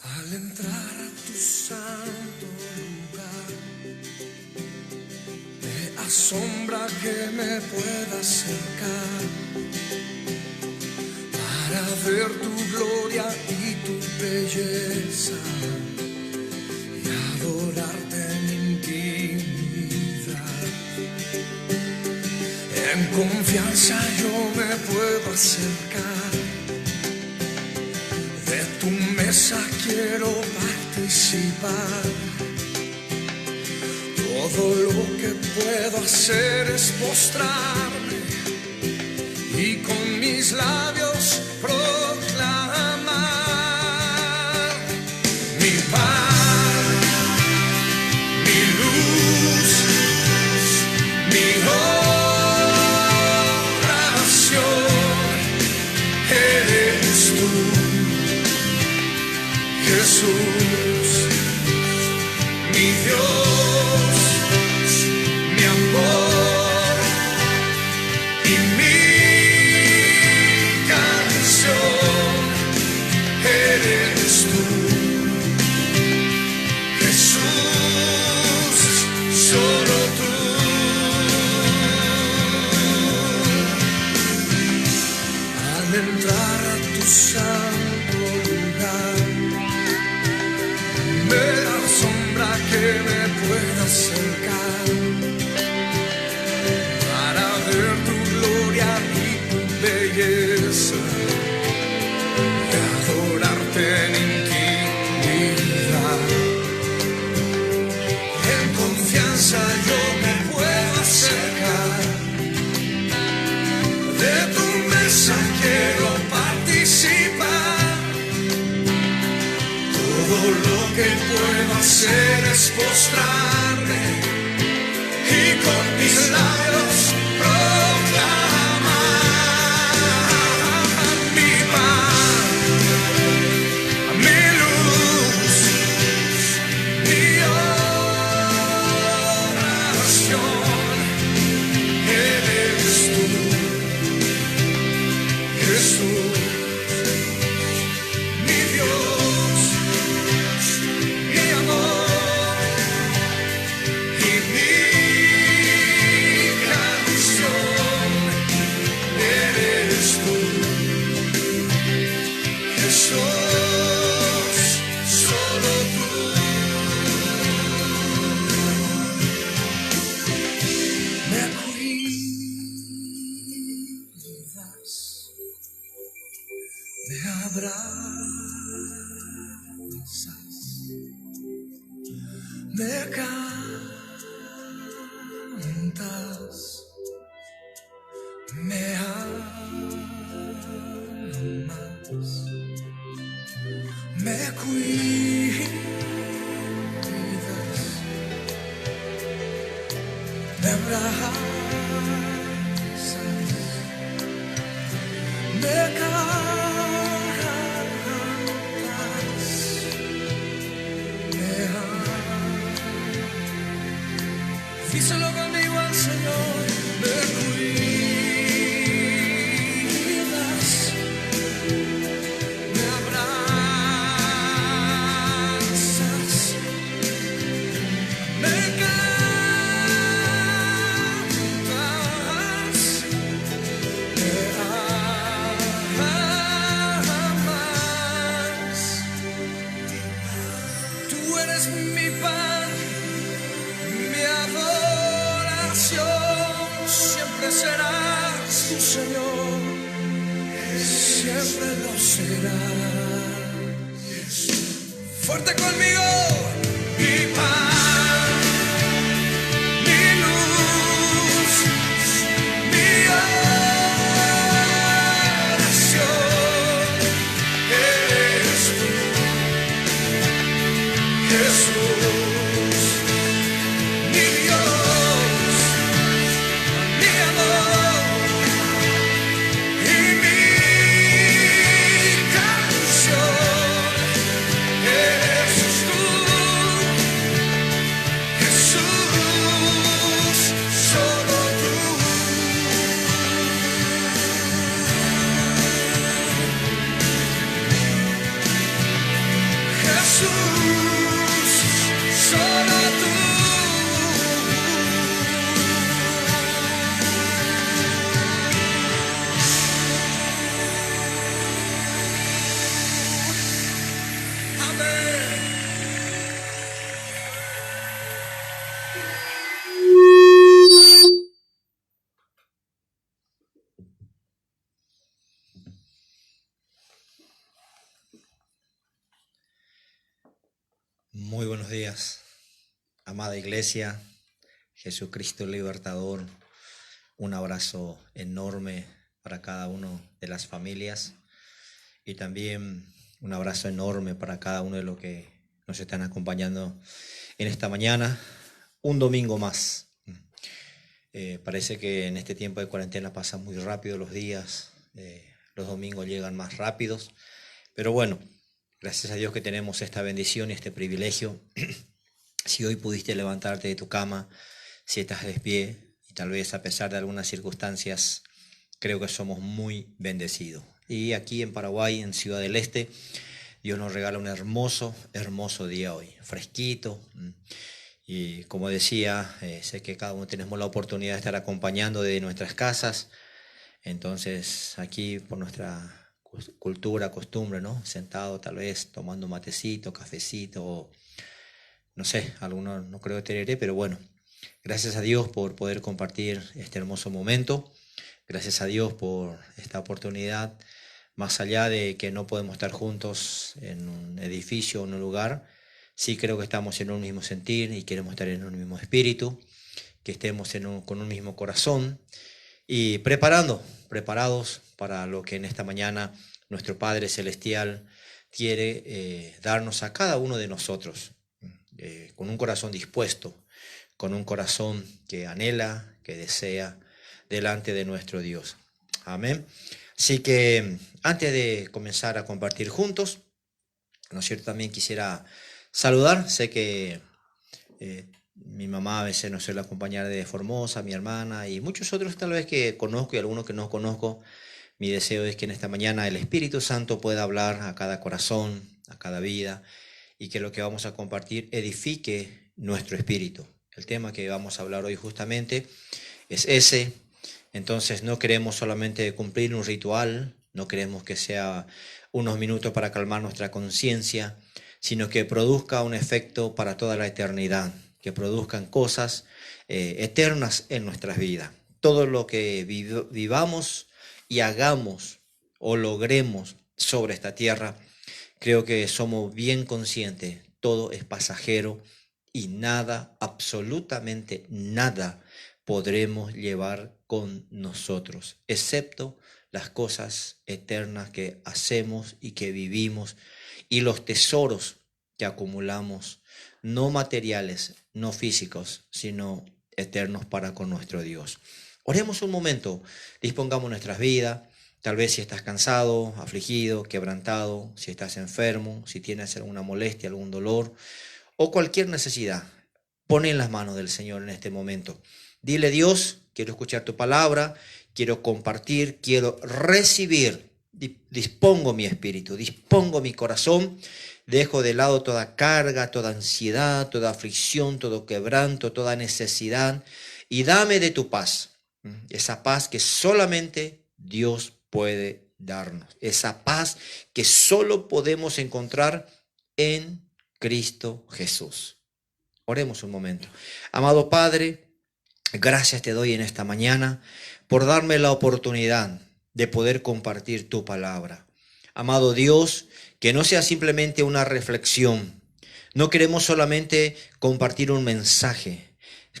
Al entrar a tu santo lugar, me asombra que me pueda acercar para ver tu gloria y tu belleza y adorarte en intimidad. En confianza yo me puedo acercar. De tu mesa quiero participar. Todo lo que puedo hacer es postrarme y con mis labios proclamar mi paz, mi luz, mi oración. Eres tú, Jesús, mi Dios, mi amor y mi canción. Eres tú, Jesús, solo tú. Al entrar a tu santo lugar, me asombra que me pueda acercar para ver tu gloria y tu belleza y adorarte en intimidad. En confianza yo me puedo acercar. De tu mesa quiero participar. Todo lo que puedo hacer es postrarme y con mis labios proclamar mi paz, mi luz, mi oración. Eres tú, Jesús, mi Dios, mi amor y mi canción. Eres tú, Jesús, solo tú. Me cuidas, me abrazas, me cantas, me amas, me cuidas, me abrazas, me cantas, me amas. Díselo conmigo al Señor. Me cuidas, me abrazas, me cantas, me amas. Tú eres mi pan, mi adoración. Siempre serás tu Señor, siempre lo serás. Fuerte conmigo. Mi pan, mi luz, mi oración. Eres tú, Jesús, mi Dios, mi amor y mi canción. Eres tú, Muy buenos días, amada iglesia, Jesucristo libertador. Un abrazo enorme para cada una de las familias y también un abrazo enorme para cada uno de los que nos están acompañando en esta mañana. Un domingo más. Parece que en este tiempo de cuarentena pasan muy rápido los días, los domingos llegan más rápidos, pero bueno, gracias a Dios que tenemos esta bendición y este privilegio. Si hoy pudiste levantarte de tu cama, si estás de pie, y tal vez a pesar de algunas circunstancias, creo que somos muy bendecidos. Y aquí en Paraguay, en Ciudad del Este, Dios nos regala un hermoso día hoy, fresquito. Y como decía, sé que cada uno tenemos la oportunidad de estar acompañando desde nuestras casas. Entonces, aquí por nuestra cultura, costumbre, ¿no? Sentado tal vez tomando un matecito, cafecito, no sé, algunos no creo que tereré, pero bueno, gracias a Dios por poder compartir este hermoso momento. Gracias a Dios por esta oportunidad. Más allá de que no podemos estar juntos en un edificio o en un lugar, sí creo que estamos en un mismo sentir y queremos estar en un mismo espíritu, que estemos con un mismo corazón y preparados para lo que en esta mañana nuestro Padre Celestial quiere darnos a cada uno de nosotros, con un corazón dispuesto, con un corazón que anhela, que desea delante de nuestro Dios. Amén. Así que antes de comenzar a compartir juntos, ¿no es cierto? También quisiera saludar. Sé que mi mamá a veces nos suele acompañar de Formosa, mi hermana y muchos otros tal vez que conozco y algunos que no conozco. Mi deseo es que en esta mañana el Espíritu Santo pueda hablar a cada corazón, a cada vida, y que lo que vamos a compartir edifique nuestro espíritu. El tema que vamos a hablar hoy justamente es ese. Entonces no queremos solamente cumplir un ritual, no queremos que sea unos minutos para calmar nuestra conciencia, sino que produzca un efecto para toda la eternidad, que produzcan cosas eternas en nuestras vidas. Todo lo que vivamos y hagamos o logremos sobre esta tierra, creo que somos bien conscientes, todo es pasajero y nada, absolutamente nada, podremos llevar con nosotros, excepto las cosas eternas que hacemos y que vivimos y los tesoros que acumulamos, no materiales, no físicos, sino eternos para con nuestro Dios. Oremos un momento, dispongamos nuestras vidas. Tal vez si estás cansado, afligido, quebrantado, si estás enfermo, si tienes alguna molestia, algún dolor o cualquier necesidad, pon en las manos del Señor en este momento. Dile: Dios, quiero escuchar tu palabra, quiero compartir, quiero recibir. Dispongo mi espíritu, dispongo mi corazón, dejo de lado toda carga, toda ansiedad, toda aflicción, todo quebranto, toda necesidad y dame de tu paz. Esa paz que solamente Dios puede darnos. Esa paz que solo podemos encontrar en Cristo Jesús. Oremos un momento. Amado Padre, gracias te doy en esta mañana por darme la oportunidad de poder compartir tu palabra. Amado Dios, que no sea simplemente una reflexión. No queremos solamente compartir un mensaje.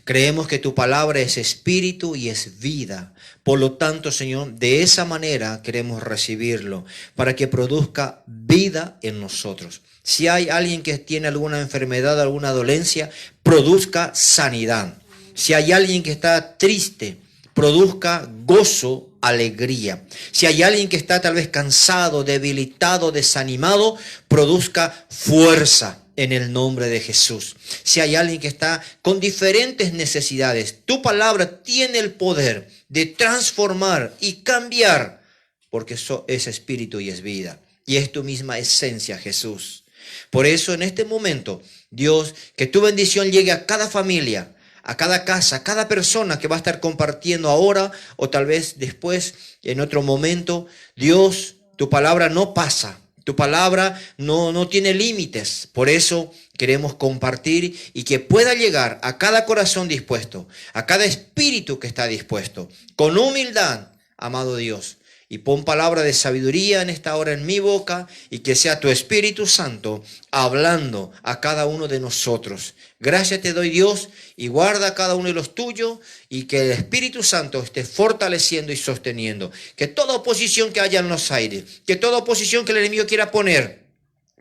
Creemos que tu palabra es espíritu y es vida. Por lo tanto, Señor, de esa manera queremos recibirlo para que produzca vida en nosotros. Si hay alguien que tiene alguna enfermedad, alguna dolencia, produzca sanidad. Si hay alguien que está triste, produzca gozo, alegría. Si hay alguien que está tal vez cansado, debilitado, desanimado, produzca fuerza en el nombre de Jesús. Si hay alguien que está con diferentes necesidades, tu palabra tiene el poder de transformar y cambiar, porque eso es espíritu y es vida. Y es tu misma esencia, Jesús. Por eso en este momento, Dios, que tu bendición llegue a cada familia, a cada casa, a cada persona que va a estar compartiendo ahora o tal vez después en otro momento. Dios, tu palabra no pasa. Tu palabra no tiene límites. Por eso queremos compartir y que pueda llegar a cada corazón dispuesto, a cada espíritu que está dispuesto, con humildad, amado Dios. Y pon palabra de sabiduría en esta hora en mi boca y que sea tu Espíritu Santo hablando a cada uno de nosotros. Gracias te doy, Dios, y guarda a cada uno de los tuyos y que el Espíritu Santo esté fortaleciendo y sosteniendo. Que toda oposición que haya en los aires, que toda oposición que el enemigo quiera poner,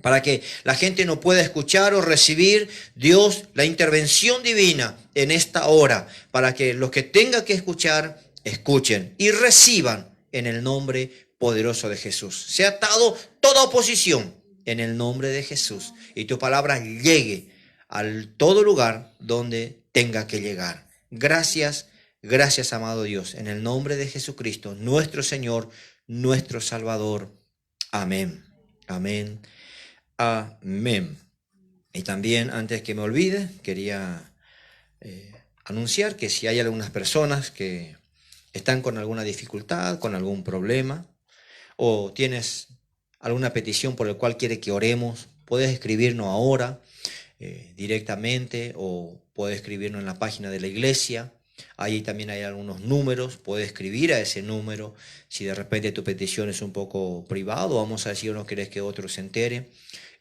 para que la gente no pueda escuchar o recibir, Dios, la intervención divina en esta hora, para que los que tengan que escuchar, escuchen y reciban en el nombre poderoso de Jesús. Sea atado toda oposición en el nombre de Jesús y tu palabra llegue a todo lugar donde tenga que llegar. Gracias, gracias, amado Dios, en el nombre de Jesucristo, nuestro Señor, nuestro Salvador. Amén, amén, amén. Y también, antes que me olvide, quería anunciar que si hay algunas personas que están con alguna dificultad, con algún problema, o tienes alguna petición por la cual quiere que oremos, puedes escribirnos ahora directamente, o puedes escribirnos en la página de la iglesia. Ahí también hay algunos números, puedes escribir a ese número. Si de repente tu petición es un poco privado, vamos a decir, no querés que otro se entere,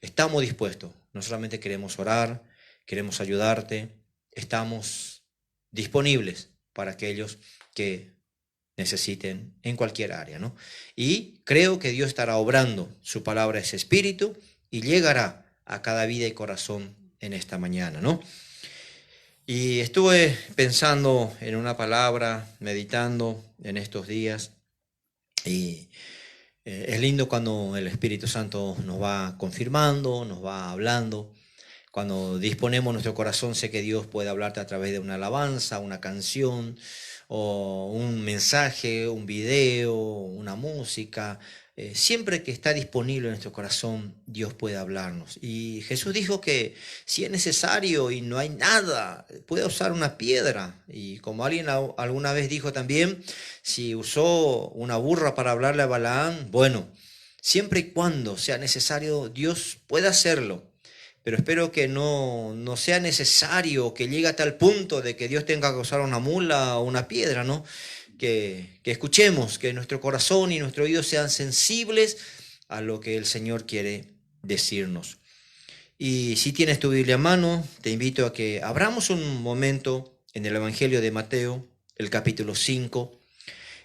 estamos dispuestos. No solamente queremos orar, queremos ayudarte, estamos disponibles para aquellos que necesiten en cualquier área, ¿no? Y creo que Dios estará obrando, su palabra es espíritu y llegará a cada vida y corazón en esta mañana, ¿no? Y estuve pensando en una palabra, meditando en estos días, y es lindo cuando el Espíritu Santo nos va confirmando, nos va hablando. Cuando disponemos nuestro corazón, sé que Dios puede hablarte a través de una alabanza, una canción, o un mensaje, un video, una música. Siempre que está disponible en nuestro corazón, Dios puede hablarnos. Y Jesús dijo que si es necesario y no hay nada, puede usar una piedra. Y como alguien alguna vez dijo también, si usó una burra para hablarle a Balaam, bueno, siempre y cuando sea necesario, Dios puede hacerlo. Pero espero que no sea necesario, que llegue a tal punto de que Dios tenga que usar una mula o una piedra, ¿no? Que escuchemos, que nuestro corazón y nuestro oído sean sensibles a lo que el Señor quiere decirnos. Y si tienes tu Biblia a mano, te invito a que abramos un momento en el Evangelio de Mateo, el capítulo 5.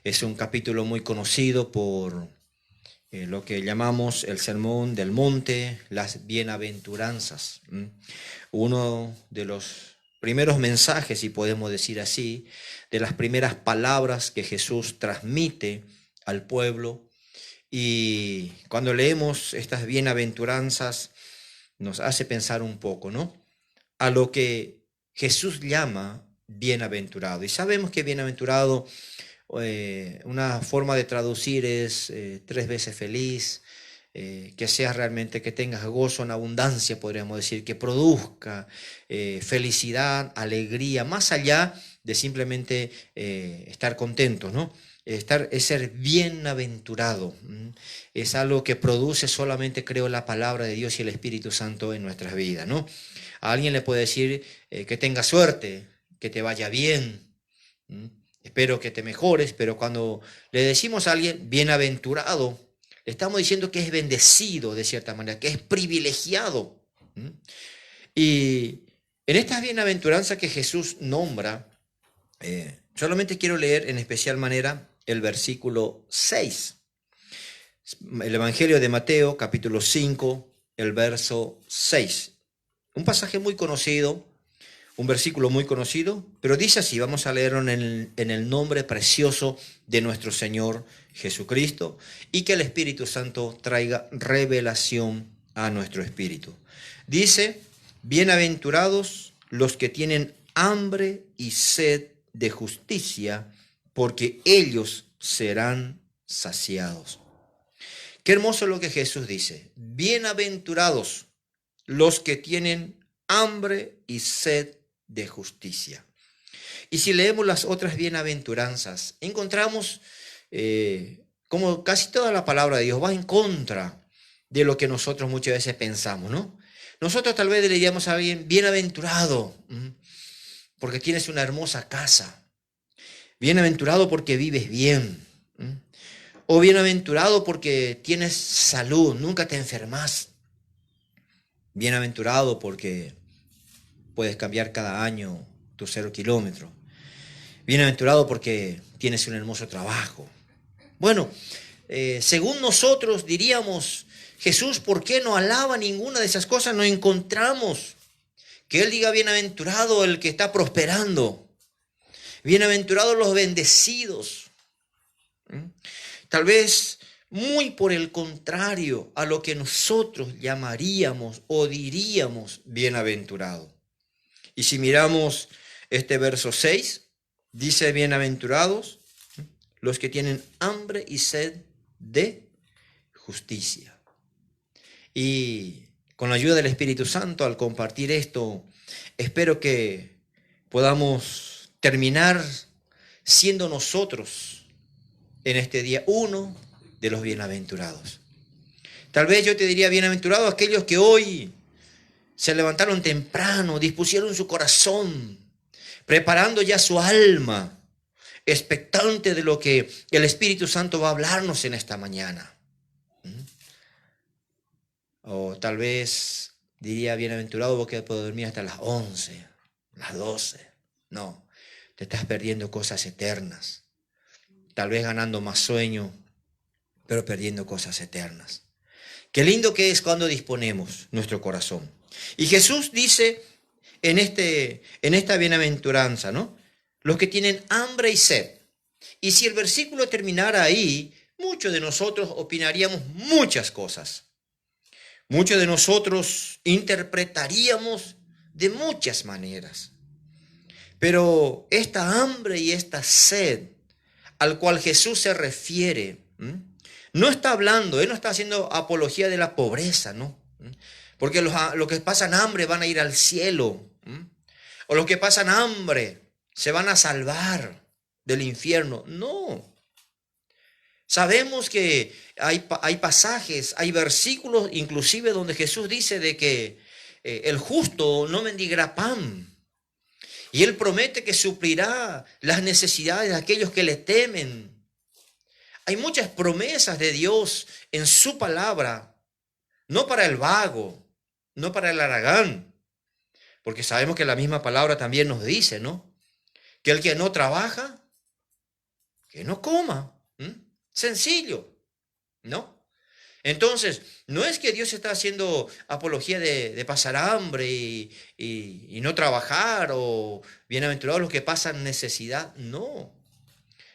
Es un capítulo muy conocido por lo que llamamos el Sermón del Monte, las bienaventuranzas. Uno de los primeros mensajes, si podemos decir así, de las primeras palabras que Jesús transmite al pueblo. Y cuando leemos estas bienaventuranzas, nos hace pensar un poco, ¿no? A lo que Jesús llama bienaventurado. Y sabemos que bienaventurado, una forma de traducir es 3 veces feliz, que seas realmente, que tengas gozo en abundancia, podríamos decir, que produzca felicidad, alegría, más allá de simplemente estar contentos, ¿no? Es ser bienaventurado, es algo que produce solamente, creo, la palabra de Dios y el Espíritu Santo en nuestras vidas, ¿no? A alguien le puede decir que tenga suerte, que te vaya bien, espero que te mejores, pero cuando le decimos a alguien bienaventurado, le estamos diciendo que es bendecido de cierta manera, que es privilegiado. Y en estas bienaventuranzas que Jesús nombra, solamente quiero leer en especial manera el versículo 6. El Evangelio de Mateo, capítulo 5, el verso 6. Un pasaje muy conocido, un versículo muy conocido, pero dice así, vamos a leerlo en el nombre precioso de nuestro Señor Jesucristo, y que el Espíritu Santo traiga revelación a nuestro espíritu. Dice, bienaventurados los que tienen hambre y sed de justicia, porque ellos serán saciados. Qué hermoso lo que Jesús dice. Bienaventurados los que tienen hambre y sed de justicia. Y si leemos las otras bienaventuranzas, encontramos como casi toda la palabra de Dios va en contra de lo que nosotros muchas veces pensamos, ¿no? Nosotros tal vez le diríamos a alguien, bienaventurado, porque tienes una hermosa casa. Bienaventurado porque vives bien. O bienaventurado porque tienes salud, nunca te enfermas. Bienaventurado porque puedes cambiar cada año tu 0 kilómetro. Bienaventurado porque tienes un hermoso trabajo. Bueno, según nosotros diríamos, Jesús, ¿por qué no alaba ninguna de esas cosas? No encontramos que Él diga bienaventurado el que está prosperando. Bienaventurados los bendecidos. Tal vez muy por el contrario a lo que nosotros llamaríamos o diríamos bienaventurado. Y si miramos este verso 6, dice bienaventurados los que tienen hambre y sed de justicia. Y con la ayuda del Espíritu Santo, al compartir esto, espero que podamos terminar siendo nosotros en este día uno de los bienaventurados. Tal vez yo te diría bienaventurados aquellos que hoy se levantaron temprano, dispusieron su corazón, preparando ya su alma, expectante de lo que el Espíritu Santo va a hablarnos en esta mañana. O tal vez diría bienaventurado porque puedo dormir hasta las 11, las 12. No, te estás perdiendo cosas eternas. Tal vez ganando más sueño, pero perdiendo cosas eternas. Qué lindo que es cuando disponemos nuestro corazón. Y Jesús dice en esta bienaventuranza, ¿no? Los que tienen hambre y sed. Y si el versículo terminara ahí, muchos de nosotros opinaríamos muchas cosas. Muchos de nosotros interpretaríamos de muchas maneras. Pero esta hambre y esta sed al cual Jesús se refiere, no está hablando, Él no está haciendo apología de la pobreza, ¿no? Porque los que pasan hambre van a ir al cielo, o los que pasan hambre se van a salvar del infierno. No. Sabemos que hay pasajes, hay versículos inclusive donde Jesús dice de que el justo no mendigará pan. Y Él promete que suplirá las necesidades de aquellos que le temen. Hay muchas promesas de Dios en su palabra, no para el vago, no para el haragán, porque sabemos que la misma palabra también nos dice, ¿no? Que el que no trabaja, que no coma. Sencillo, ¿no? Entonces, no es que Dios está haciendo apología de pasar hambre y no trabajar, o bienaventurados los que pasan necesidad. No.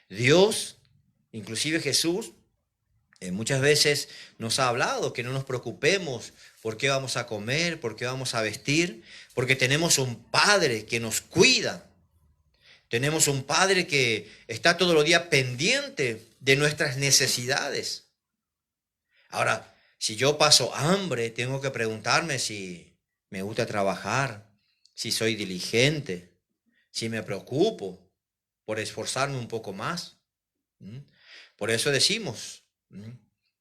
Dios, inclusive Jesús, muchas veces nos ha hablado que no nos preocupemos por qué vamos a comer, por qué vamos a vestir, porque tenemos un Padre que nos cuida. Tenemos un Padre que está todos los días pendiente de nuestras necesidades. Ahora, si yo paso hambre, tengo que preguntarme si me gusta trabajar, si soy diligente, si me preocupo por esforzarme un poco más. Por eso decimos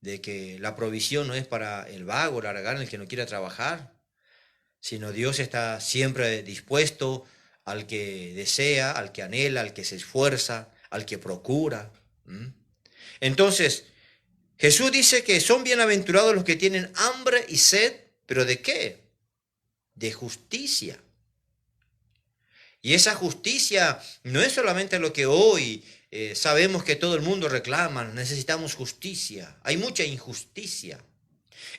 de que la provisión no es para el vago, el haragán, el que no quiera trabajar, sino Dios está siempre dispuesto al que desea, al que anhela, al que se esfuerza, al que procura. Entonces, Jesús dice que son bienaventurados los que tienen hambre y sed, ¿pero de qué? De justicia. Y esa justicia no es solamente lo que hoy sabemos que todo el mundo reclama, necesitamos justicia. Hay mucha injusticia.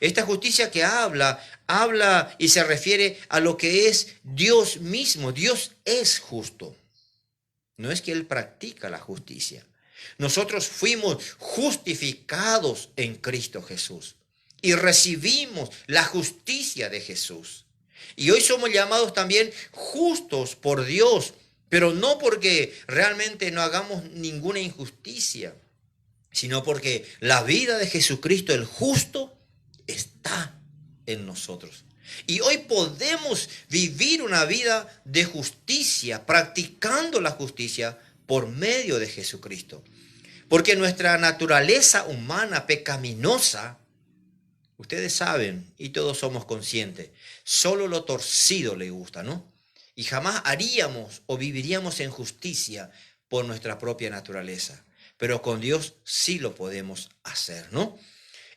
Esta justicia que habla y se refiere a lo que es Dios mismo. Dios es justo. No es que Él practica la justicia. Nosotros fuimos justificados en Cristo Jesús y recibimos la justicia de Jesús. Y hoy somos llamados también justos por Dios, pero no porque realmente no hagamos ninguna injusticia, sino porque la vida de Jesucristo, el justo, está en nosotros. Y hoy podemos vivir una vida de justicia, practicando la justicia por medio de Jesucristo. Porque nuestra naturaleza humana pecaminosa, ustedes saben y todos somos conscientes, solo lo torcido le gusta, ¿no? Y jamás haríamos o viviríamos en justicia por nuestra propia naturaleza. pero con Dios sí lo podemos hacer, ¿no?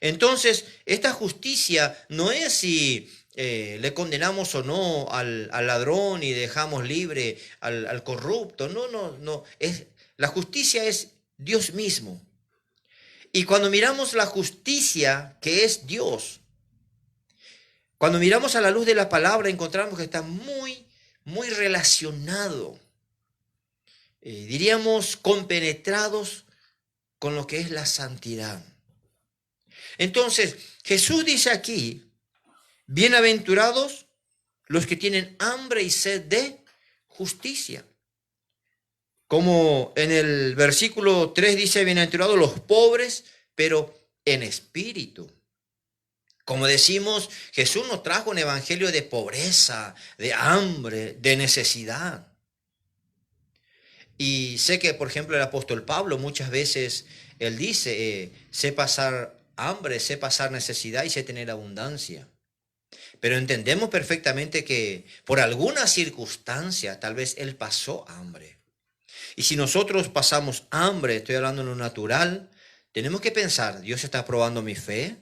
Entonces, esta justicia no es si le condenamos o no al ladrón y dejamos libre al corrupto. No, no, no. La justicia es Dios mismo. Y cuando miramos la justicia que es Dios, cuando miramos a la luz de la palabra, encontramos que está muy, muy relacionado, diríamos, compenetrados con lo que es la santidad. Entonces, Jesús dice aquí, bienaventurados los que tienen hambre y sed de justicia. Como en el versículo 3 dice, bienaventurados los pobres, pero en espíritu. Como decimos, Jesús nos trajo un evangelio de pobreza, de hambre, de necesidad. Y sé que, por ejemplo, el apóstol Pablo muchas veces, él dice, sé pasar hambre, sé pasar necesidad y sé tener abundancia. Pero entendemos perfectamente que por alguna circunstancia tal vez él pasó hambre. Y si nosotros pasamos hambre, estoy hablando en lo natural, tenemos que pensar, ¿Dios está probando mi fe?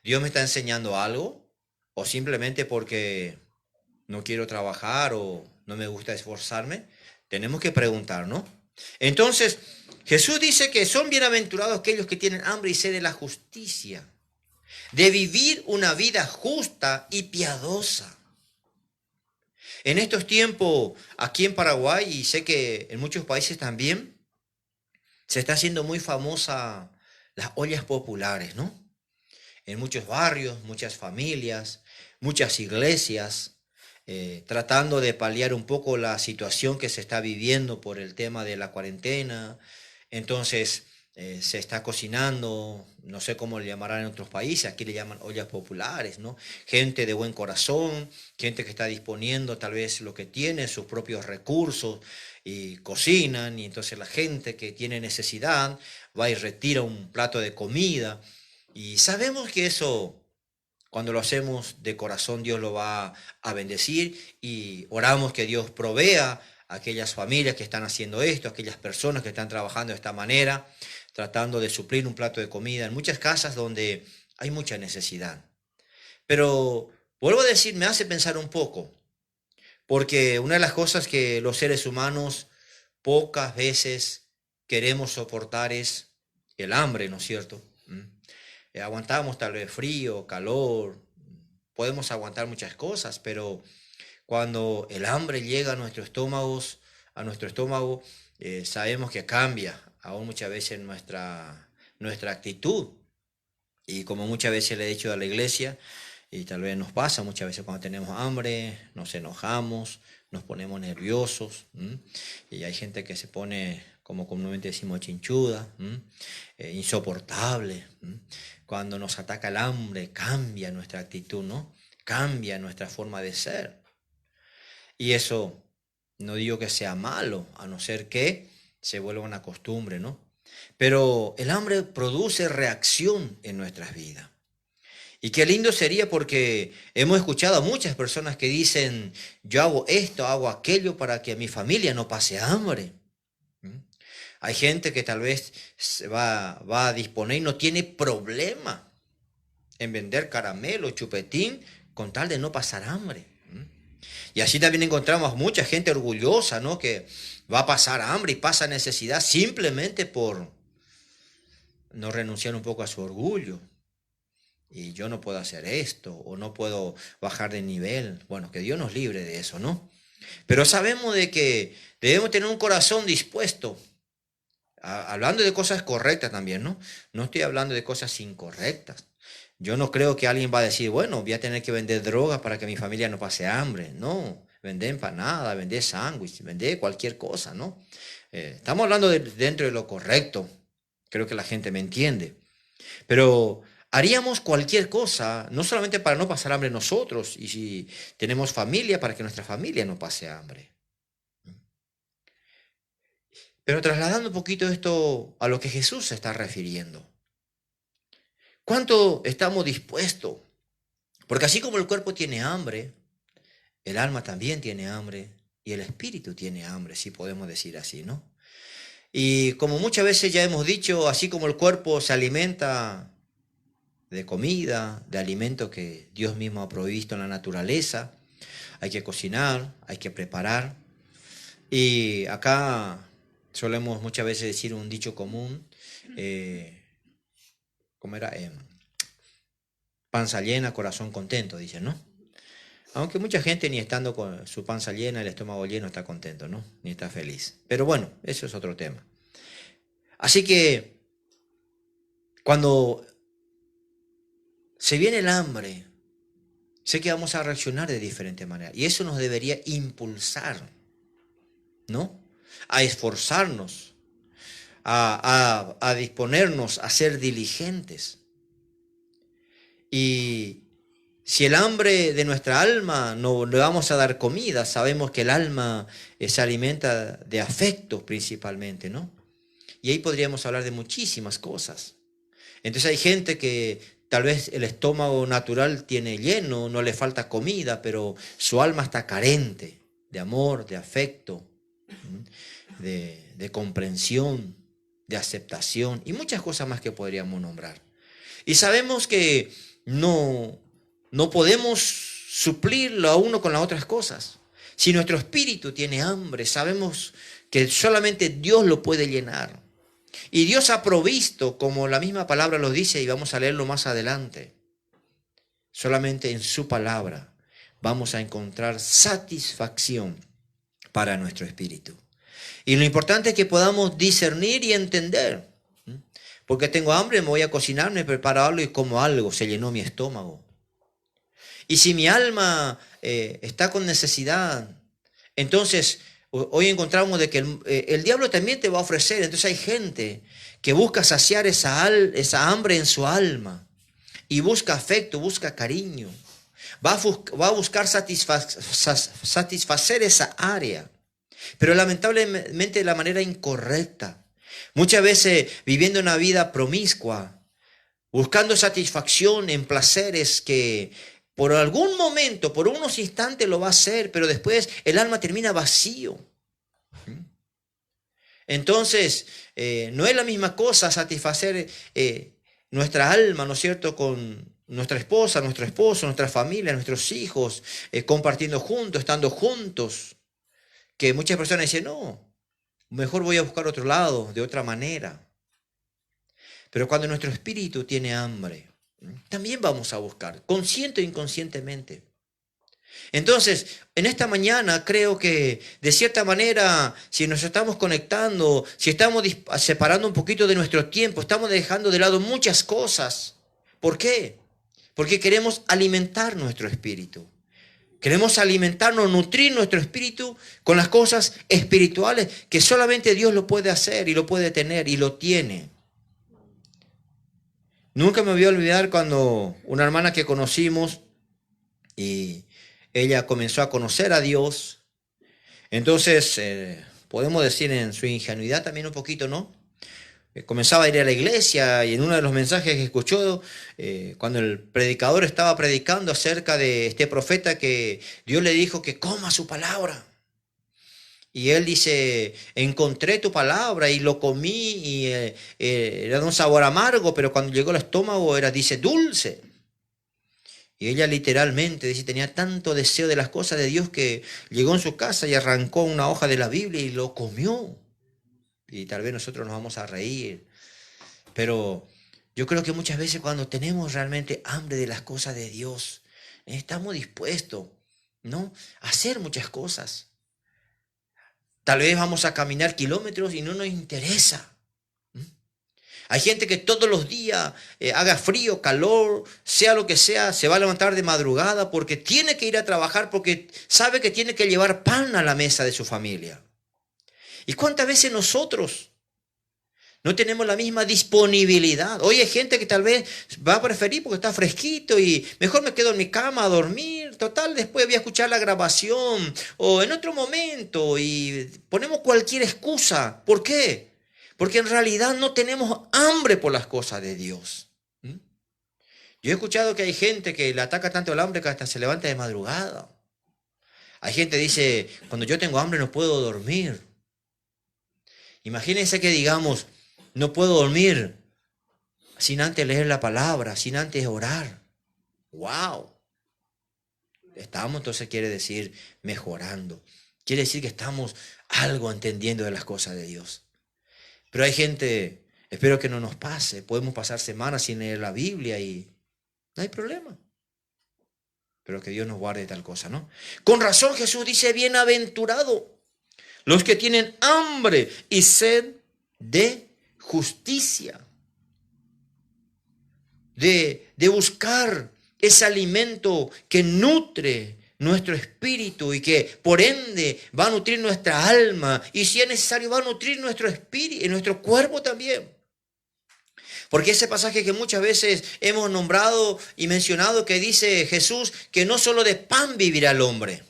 ¿Dios me está enseñando algo? ¿O simplemente porque no quiero trabajar o no me gusta esforzarme? Tenemos que preguntar, ¿no? Entonces, Jesús dice que son bienaventurados aquellos que tienen hambre y sed de la justicia, de vivir una vida justa y piadosa. En estos tiempos, aquí en Paraguay, y sé que en muchos países también, se está haciendo muy famosa las ollas populares, ¿no? En muchos barrios, muchas familias, muchas iglesias, tratando de paliar un poco la situación que se está viviendo por el tema de la cuarentena. Entonces, se está cocinando, no sé cómo le llamarán en otros países, aquí le llaman ollas populares, ¿no? Gente de buen corazón, gente que está disponiendo tal vez lo que tiene, sus propios recursos, y cocinan, y entonces la gente que tiene necesidad va y retira un plato de comida, y sabemos que eso, cuando lo hacemos de corazón, Dios lo va a bendecir, y oramos que Dios provea a aquellas familias que están haciendo esto, aquellas personas que están trabajando de esta manera, tratando de suplir un plato de comida en muchas casas donde hay mucha necesidad. Pero vuelvo a decir, me hace pensar un poco, porque una de las cosas que los seres humanos pocas veces queremos soportar es el hambre, ¿no es cierto? Aguantamos tal vez frío, calor, podemos aguantar muchas cosas, pero cuando el hambre llega a nuestro estómago, sabemos que cambia aún muchas veces nuestra actitud. Y como muchas veces le he dicho a la iglesia, y tal vez nos pasa muchas veces cuando tenemos hambre, nos enojamos, nos ponemos nerviosos, y hay gente que se pone, como comúnmente decimos, chinchuda, insoportable. Cuando nos ataca el hambre, cambia nuestra actitud, ¿no? Cambia nuestra forma de ser. Y eso no digo que sea malo, a no ser que se vuelva una costumbre, ¿no? Pero el hambre produce reacción en nuestras vidas. Y qué lindo sería, porque hemos escuchado a muchas personas que dicen, yo hago esto, hago aquello para que mi familia no pase hambre. Hay gente que tal vez va a disponer y no tiene problema en vender caramelo, chupetín, con tal de no pasar hambre. Y así también encontramos mucha gente orgullosa, ¿no? Que va a pasar hambre y pasa necesidad simplemente por no renunciar un poco a su orgullo. Y yo no puedo hacer esto, o no puedo bajar de nivel. Bueno, que Dios nos libre de eso, ¿no? Pero sabemos de que debemos tener un corazón dispuesto, hablando de cosas correctas también, ¿no? No estoy hablando de cosas incorrectas. Yo no creo que alguien va a decir, bueno, voy a tener que vender drogas para que mi familia no pase hambre. No, vender empanada, vender sándwich, vender cualquier cosa, ¿no? Estamos hablando dentro de lo correcto. Creo que la gente me entiende. Pero haríamos cualquier cosa, no solamente para no pasar hambre nosotros, y si tenemos familia, para que nuestra familia no pase hambre. Pero trasladando un poquito esto a lo que Jesús se está refiriendo. ¿Cuánto estamos dispuestos? Porque así como el cuerpo tiene hambre, el alma también tiene hambre y el espíritu tiene hambre, si podemos decir así, ¿no? Y como muchas veces ya hemos dicho, así como el cuerpo se alimenta de comida, de alimento que Dios mismo ha provisto en la naturaleza, hay que cocinar, hay que preparar. Y acá solemos muchas veces decir un dicho común, ¿cómo era? Panza llena, corazón contento, dicen, ¿no? Aunque mucha gente ni estando con su panza llena, el estómago lleno, está contento, ¿no? Ni está feliz. Pero bueno, eso es otro tema. Así que cuando se viene el hambre, sé que vamos a reaccionar de diferente manera. Y eso nos debería impulsar, ¿no? A esforzarnos, a disponernos, a ser diligentes. Y si el hambre de nuestra alma no le vamos a dar comida, sabemos que el alma se alimenta de afectos principalmente, ¿no? Y ahí podríamos hablar de muchísimas cosas. Entonces hay gente que tal vez el estómago natural tiene lleno, no le falta comida, pero su alma está carente de amor, de afecto, de comprensión, de aceptación y muchas cosas más que podríamos nombrar. Y sabemos que no podemos suplirlo a uno con las otras cosas. Si nuestro espíritu tiene hambre, sabemos que solamente Dios lo puede llenar. Y Dios ha provisto, como la misma palabra lo dice, y vamos a leerlo más adelante. Solamente en su palabra vamos a encontrar satisfacción para nuestro espíritu. Y lo importante es que podamos discernir y entender. Porque tengo hambre, me voy a cocinar, me preparo algo y como algo, se llenó mi estómago. Y si mi alma está con necesidad, entonces hoy encontramos de que el diablo también te va a ofrecer. Entonces hay gente que busca saciar esa hambre en su alma y busca afecto, busca cariño. Va a buscar satisfacer esa área, pero lamentablemente de la manera incorrecta. Muchas veces viviendo una vida promiscua, buscando satisfacción en placeres que por algún momento, por unos instantes lo va a hacer, pero después el alma termina vacío. Entonces, no es la misma cosa satisfacer nuestra alma, ¿no es cierto?, con nuestra esposa, nuestro esposo, nuestra familia, nuestros hijos, compartiendo juntos, estando juntos, que muchas personas dicen, no, mejor voy a buscar otro lado, de otra manera. Pero cuando nuestro espíritu tiene hambre, también vamos a buscar, consciente o inconscientemente. Entonces, en esta mañana creo que de cierta manera, si nos estamos conectando, si estamos separando un poquito de nuestro tiempo, estamos dejando de lado muchas cosas. ¿Por qué? Porque queremos alimentar nuestro espíritu. Queremos alimentarnos, nutrir nuestro espíritu con las cosas espirituales que solamente Dios lo puede hacer y lo puede tener y lo tiene. Nunca me voy a olvidar cuando una hermana que conocimos y ella comenzó a conocer a Dios. Entonces, podemos decir en su ingenuidad también un poquito, ¿no? Comenzaba a ir a la iglesia y en uno de los mensajes que escuchó, cuando el predicador estaba predicando acerca de este profeta, que Dios le dijo que coma su palabra. Y él dice, encontré tu palabra y lo comí y era de un sabor amargo, pero cuando llegó al estómago dice, dulce. Y ella literalmente dice, tenía tanto deseo de las cosas de Dios que llegó en su casa y arrancó una hoja de la Biblia y lo comió. Y tal vez nosotros nos vamos a reír. Pero yo creo que muchas veces cuando tenemos realmente hambre de las cosas de Dios, estamos dispuestos, ¿no?, a hacer muchas cosas. Tal vez vamos a caminar kilómetros y no nos interesa. Hay gente que todos los días, haga frío, calor, sea lo que sea, se va a levantar de madrugada porque tiene que ir a trabajar, porque sabe que tiene que llevar pan a la mesa de su familia. ¿Y cuántas veces nosotros no tenemos la misma disponibilidad? Hoy hay gente que tal vez va a preferir porque está fresquito y mejor me quedo en mi cama a dormir. Total, después voy a escuchar la grabación o en otro momento y ponemos cualquier excusa. ¿Por qué? Porque en realidad no tenemos hambre por las cosas de Dios. Yo he escuchado que hay gente que le ataca tanto el hambre que hasta se levanta de madrugada. Hay gente que dice, cuando yo tengo hambre no puedo dormir. Imagínense que digamos, no puedo dormir sin antes leer la palabra, sin antes orar. ¡Wow! Estamos, entonces quiere decir mejorando. Quiere decir que estamos algo entendiendo de las cosas de Dios. Pero hay gente, espero que no nos pase, podemos pasar semanas sin leer la Biblia y no hay problema. Pero que Dios nos guarde de tal cosa, ¿no? Con razón Jesús dice, bienaventurado los que tienen hambre y sed de justicia. De buscar ese alimento que nutre nuestro espíritu y que por ende va a nutrir nuestra alma y si es necesario va a nutrir nuestro espíritu y nuestro cuerpo también. Porque ese pasaje que muchas veces hemos nombrado y mencionado que dice Jesús que no solo de pan vivirá el hombre.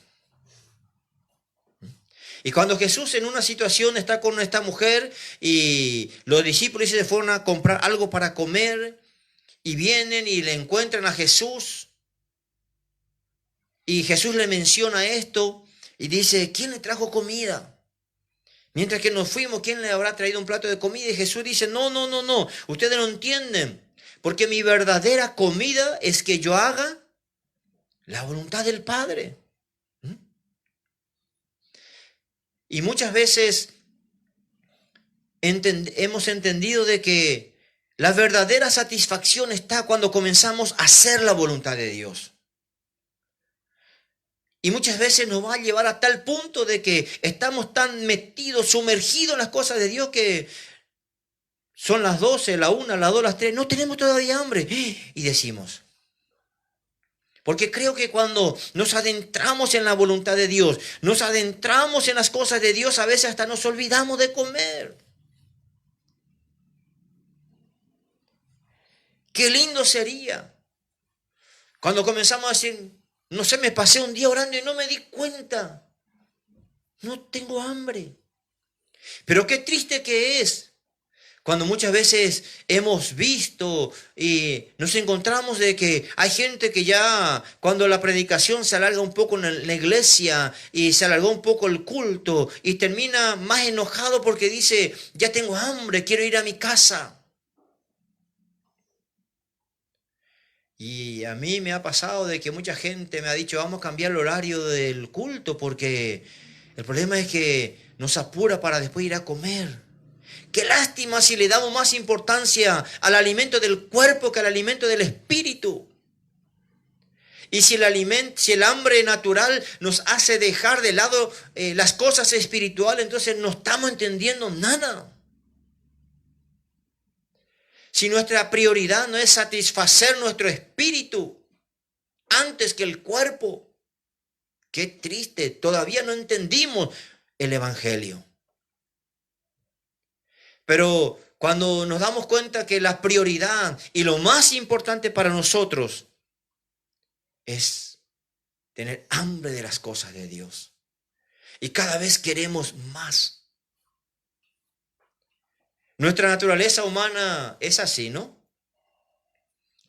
Y cuando Jesús en una situación está con esta mujer y los discípulos se fueron a comprar algo para comer y vienen y le encuentran a Jesús y Jesús le menciona esto y dice, ¿quién le trajo comida? Mientras que nos fuimos, ¿quién le habrá traído un plato de comida? Y Jesús dice, no, ustedes no entienden, porque mi verdadera comida es que yo haga la voluntad del Padre. Y muchas veces hemos entendido de que la verdadera satisfacción está cuando comenzamos a hacer la voluntad de Dios. Y muchas veces nos va a llevar a tal punto de que estamos tan metidos, sumergidos en las cosas de Dios que son las 12, la 1, las 2, las 3, no tenemos todavía hambre. Y decimos, porque creo que cuando nos adentramos en la voluntad de Dios, nos adentramos en las cosas de Dios, a veces hasta nos olvidamos de comer. Qué lindo sería cuando comenzamos a decir, no sé, me pasé un día orando y no me di cuenta. No tengo hambre. Pero qué triste que es cuando muchas veces hemos visto y nos encontramos de que hay gente que ya cuando la predicación se alarga un poco en la iglesia y se alargó un poco el culto y termina más enojado porque dice, ya tengo hambre, quiero ir a mi casa. Y a mí me ha pasado de que mucha gente me ha dicho, vamos a cambiar el horario del culto porque el problema es que nos apura para después ir a comer. Qué lástima si le damos más importancia al alimento del cuerpo que al alimento del espíritu. Y si el hambre natural nos hace dejar de lado las cosas espirituales, entonces no estamos entendiendo nada. Si nuestra prioridad no es satisfacer nuestro espíritu antes que el cuerpo, qué triste, todavía no entendimos el evangelio. Pero cuando nos damos cuenta que la prioridad y lo más importante para nosotros es tener hambre de las cosas de Dios. Y cada vez queremos más. Nuestra naturaleza humana es así, ¿no?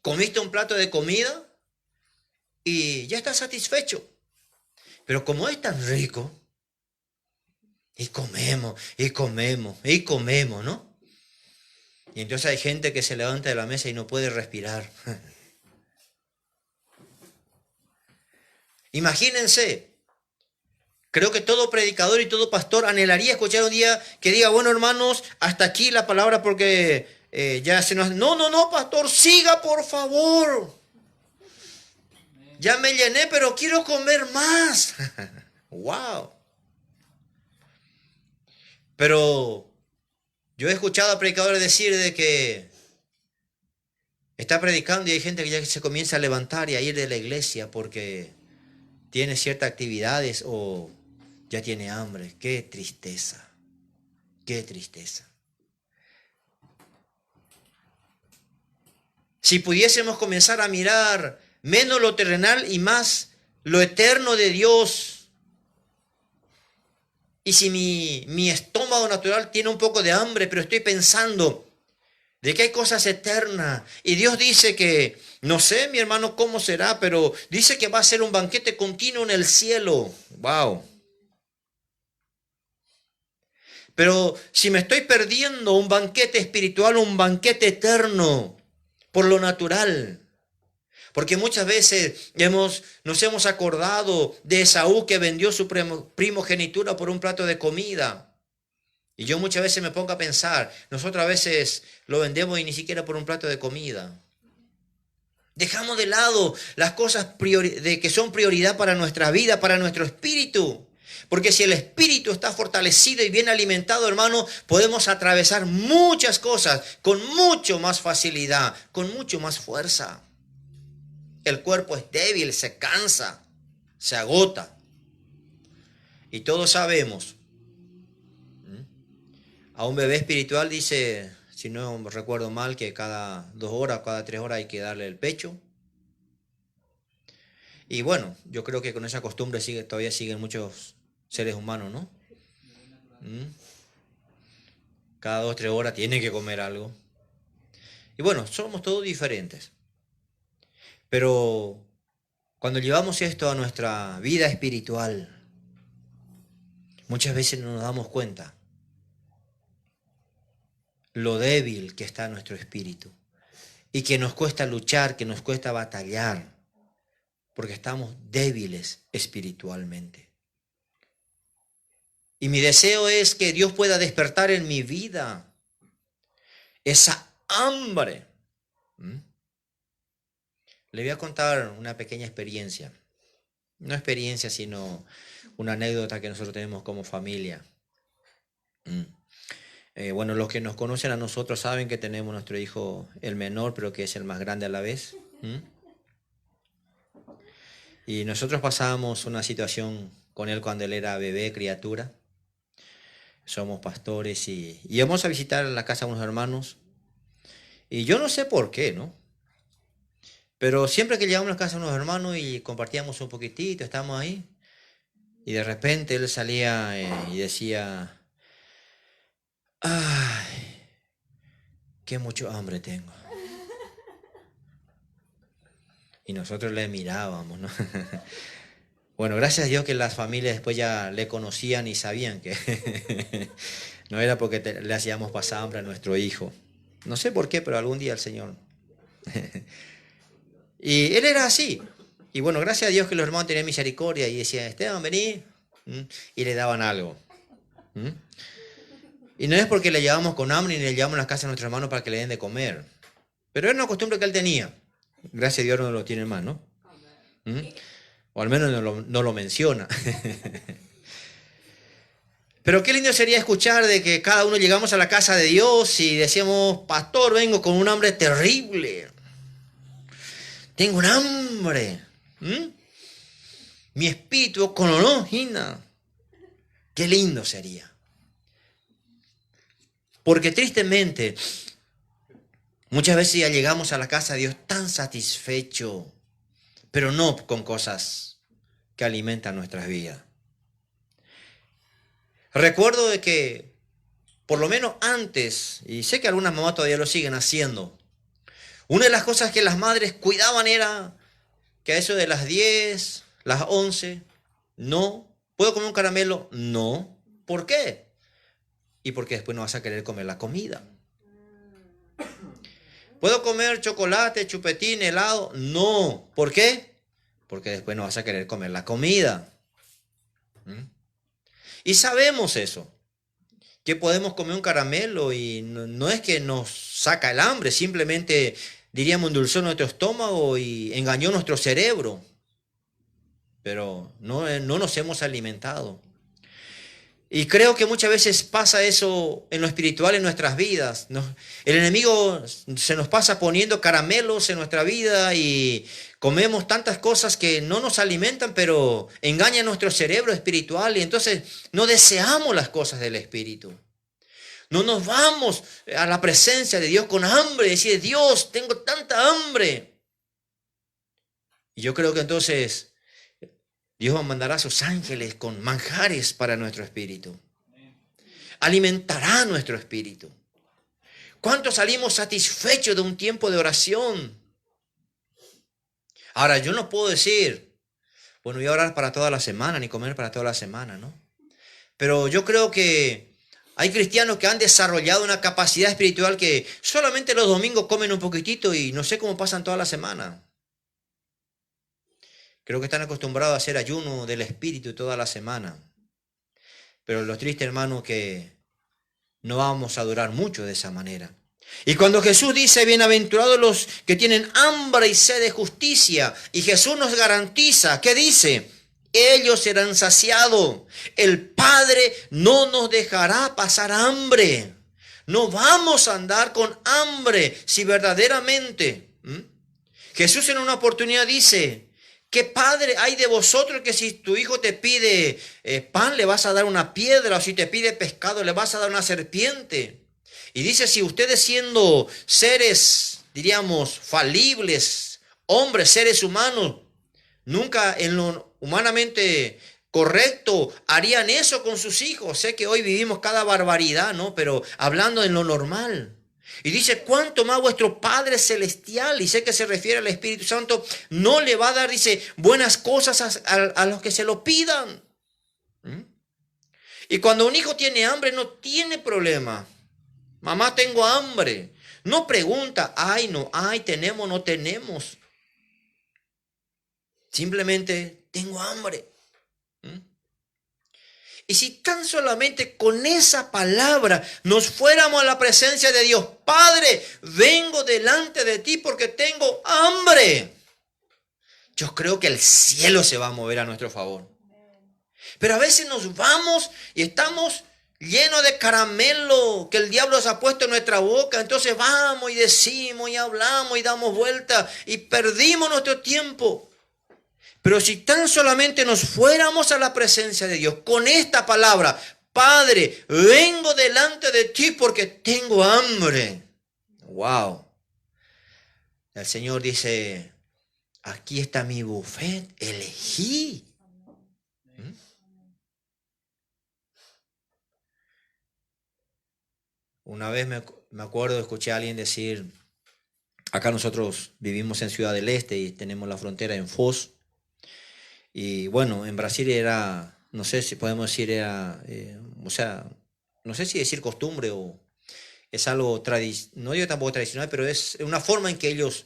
Comiste un plato de comida y ya estás satisfecho. Pero como es tan rico, y comemos, ¿no? Y entonces hay gente que se levanta de la mesa y no puede respirar. Imagínense, creo que todo predicador y todo pastor anhelaría escuchar un día que diga, bueno hermanos, hasta aquí la palabra porque ya se nos... No, pastor, siga por favor. Ya me llené, pero quiero comer más. Wow. Pero yo he escuchado a predicadores decir de que está predicando y hay gente que ya se comienza a levantar y a ir de la iglesia porque tiene ciertas actividades o ya tiene hambre. Qué tristeza, qué tristeza. Si pudiésemos comenzar a mirar menos lo terrenal y más lo eterno de Dios, y si mi estómago natural tiene un poco de hambre, pero estoy pensando de que hay cosas eternas, y Dios dice que, no sé, mi hermano, cómo será, pero dice que va a ser un banquete continuo en el cielo. ¡Wow! Pero si me estoy perdiendo un banquete espiritual, un banquete eterno, por lo natural. Porque muchas veces nos hemos acordado de Esaú que vendió su primogenitura por un plato de comida. Y yo muchas veces me pongo a pensar, nosotros a veces lo vendemos y ni siquiera por un plato de comida. Dejamos de lado las cosas que son prioridad para nuestra vida, para nuestro espíritu. Porque si el espíritu está fortalecido y bien alimentado, hermano, podemos atravesar muchas cosas con mucho más facilidad, con mucho más fuerza. El cuerpo es débil, se cansa, se agota. Y todos sabemos. A un bebé espiritual dice, si no recuerdo mal, que cada 2 horas, cada 3 horas hay que darle el pecho. Y bueno, yo creo que con esa costumbre todavía siguen muchos seres humanos, ¿no? Cada 2, 3 horas tiene que comer algo. Y bueno, somos todos diferentes. Pero cuando llevamos esto a nuestra vida espiritual, muchas veces no nos damos cuenta lo débil que está nuestro espíritu y que nos cuesta luchar, que nos cuesta batallar, porque estamos débiles espiritualmente. Y mi deseo es que Dios pueda despertar en mi vida esa hambre. Le voy a contar una pequeña experiencia. No experiencia, sino una anécdota que nosotros tenemos como familia. Bueno, los que nos conocen a nosotros saben que tenemos nuestro hijo, el menor, pero que es el más grande a la vez. Y nosotros pasábamos una situación con él cuando él era bebé, criatura. Somos pastores y íbamos a visitar la casa de unos hermanos. Y yo no sé por qué, ¿no? Pero siempre que llegamos a la casa de unos hermanos y compartíamos un poquitito, estábamos ahí. Y de repente él salía y decía, ¡ay, qué mucho hambre tengo! Y nosotros le mirábamos, ¿no? Bueno, gracias a Dios que las familias después ya le conocían y sabían que no era porque le hacíamos pasar hambre a nuestro hijo. No sé por qué, pero algún día el Señor. Y él era así. Y bueno, gracias a Dios que los hermanos tenían misericordia y decían, Esteban, vení. Y le daban algo. Y no es porque le llevamos con hambre ni le llevamos a la casa de nuestros hermanos para que le den de comer. Pero era una costumbre que él tenía. Gracias a Dios no lo tiene más, ¿no? O al menos no lo menciona. Pero qué lindo sería escuchar de que cada uno llegamos a la casa de Dios y decíamos, pastor, vengo con un hambre terrible. Tengo un hambre. Mi espíritu con ologina. Qué lindo sería. Porque tristemente, muchas veces ya llegamos a la casa de Dios tan satisfecho, pero no con cosas que alimentan nuestras vidas. Recuerdo de que, por lo menos antes, y sé que algunas mamás todavía lo siguen haciendo, una de las cosas que las madres cuidaban era que a eso de las 10, las 11, no. ¿Puedo comer un caramelo? No. ¿Por qué? Y porque después no vas a querer comer la comida. ¿Puedo comer chocolate, chupetín, helado? No. ¿Por qué? Porque después no vas a querer comer la comida. Y sabemos eso, que podemos comer un caramelo y no es que nos saca el hambre, simplemente diríamos endulzó nuestro estómago y engañó nuestro cerebro. Pero no nos hemos alimentado. Y creo que muchas veces pasa eso en lo espiritual en nuestras vidas. El enemigo se nos pasa poniendo caramelos en nuestra vida y comemos tantas cosas que no nos alimentan, pero engañan nuestro cerebro espiritual y entonces no deseamos las cosas del espíritu. No nos vamos a la presencia de Dios con hambre y decir, Dios, tengo tanta hambre. Y yo creo que entonces Dios mandará a sus ángeles con manjares para nuestro espíritu. Alimentará nuestro espíritu. ¿Cuántos salimos satisfechos de un tiempo de oración? Ahora, yo no puedo decir, voy a orar para toda la semana, ni comer para toda la semana, ¿no? Pero yo creo que Hay cristianos que han desarrollado una capacidad espiritual que solamente los domingos comen un poquitito y no sé cómo pasan toda la semana. Creo que están acostumbrados a hacer ayuno del espíritu toda la semana. Pero lo triste, hermano, que no vamos a durar mucho de esa manera. Y cuando Jesús dice, bienaventurados los que tienen hambre y sed de justicia, y Jesús nos garantiza, ¿qué dice? Ellos serán saciados. El Padre no nos dejará pasar hambre. No vamos a andar con hambre si verdaderamente. Jesús en una oportunidad dice, ¿qué padre hay de vosotros que si tu hijo te pide pan le vas a dar una piedra, o si te pide pescado le vas a dar una serpiente? Y dice, si ustedes siendo seres, diríamos, falibles, hombres, seres humanos, nunca en lo humanamente correcto harían eso con sus hijos. Sé que hoy vivimos cada barbaridad, ¿no? Pero hablando en lo normal. Y dice, cuánto más vuestro Padre Celestial, y sé que se refiere al Espíritu Santo, no le va a dar, dice, buenas cosas a los que se lo pidan. Y cuando un hijo tiene hambre, no tiene problema. Mamá, tengo hambre. No pregunta, ay, no hay, tenemos, no tenemos. Simplemente, tengo hambre. Y si tan solamente con esa palabra nos fuéramos a la presencia de Dios, Padre, vengo delante de ti porque tengo hambre. Yo creo que el cielo se va a mover a nuestro favor. Pero a veces nos vamos y estamos llenos de caramelo que el diablo se ha puesto en nuestra boca. Entonces vamos y decimos y hablamos y damos vueltas y perdimos nuestro tiempo. Pero si tan solamente nos fuéramos a la presencia de Dios con esta palabra, Padre, vengo delante de ti porque tengo hambre. Wow. El Señor dice, aquí está mi buffet, elegí. Una vez me acuerdo, escuché a alguien decir, acá nosotros vivimos en Ciudad del Este y tenemos la frontera en Foz. Y bueno, en Brasil era, no sé si podemos decir, era, o sea, no sé si decir costumbre o es algo no digo tampoco tradicional, pero es una forma en que ellos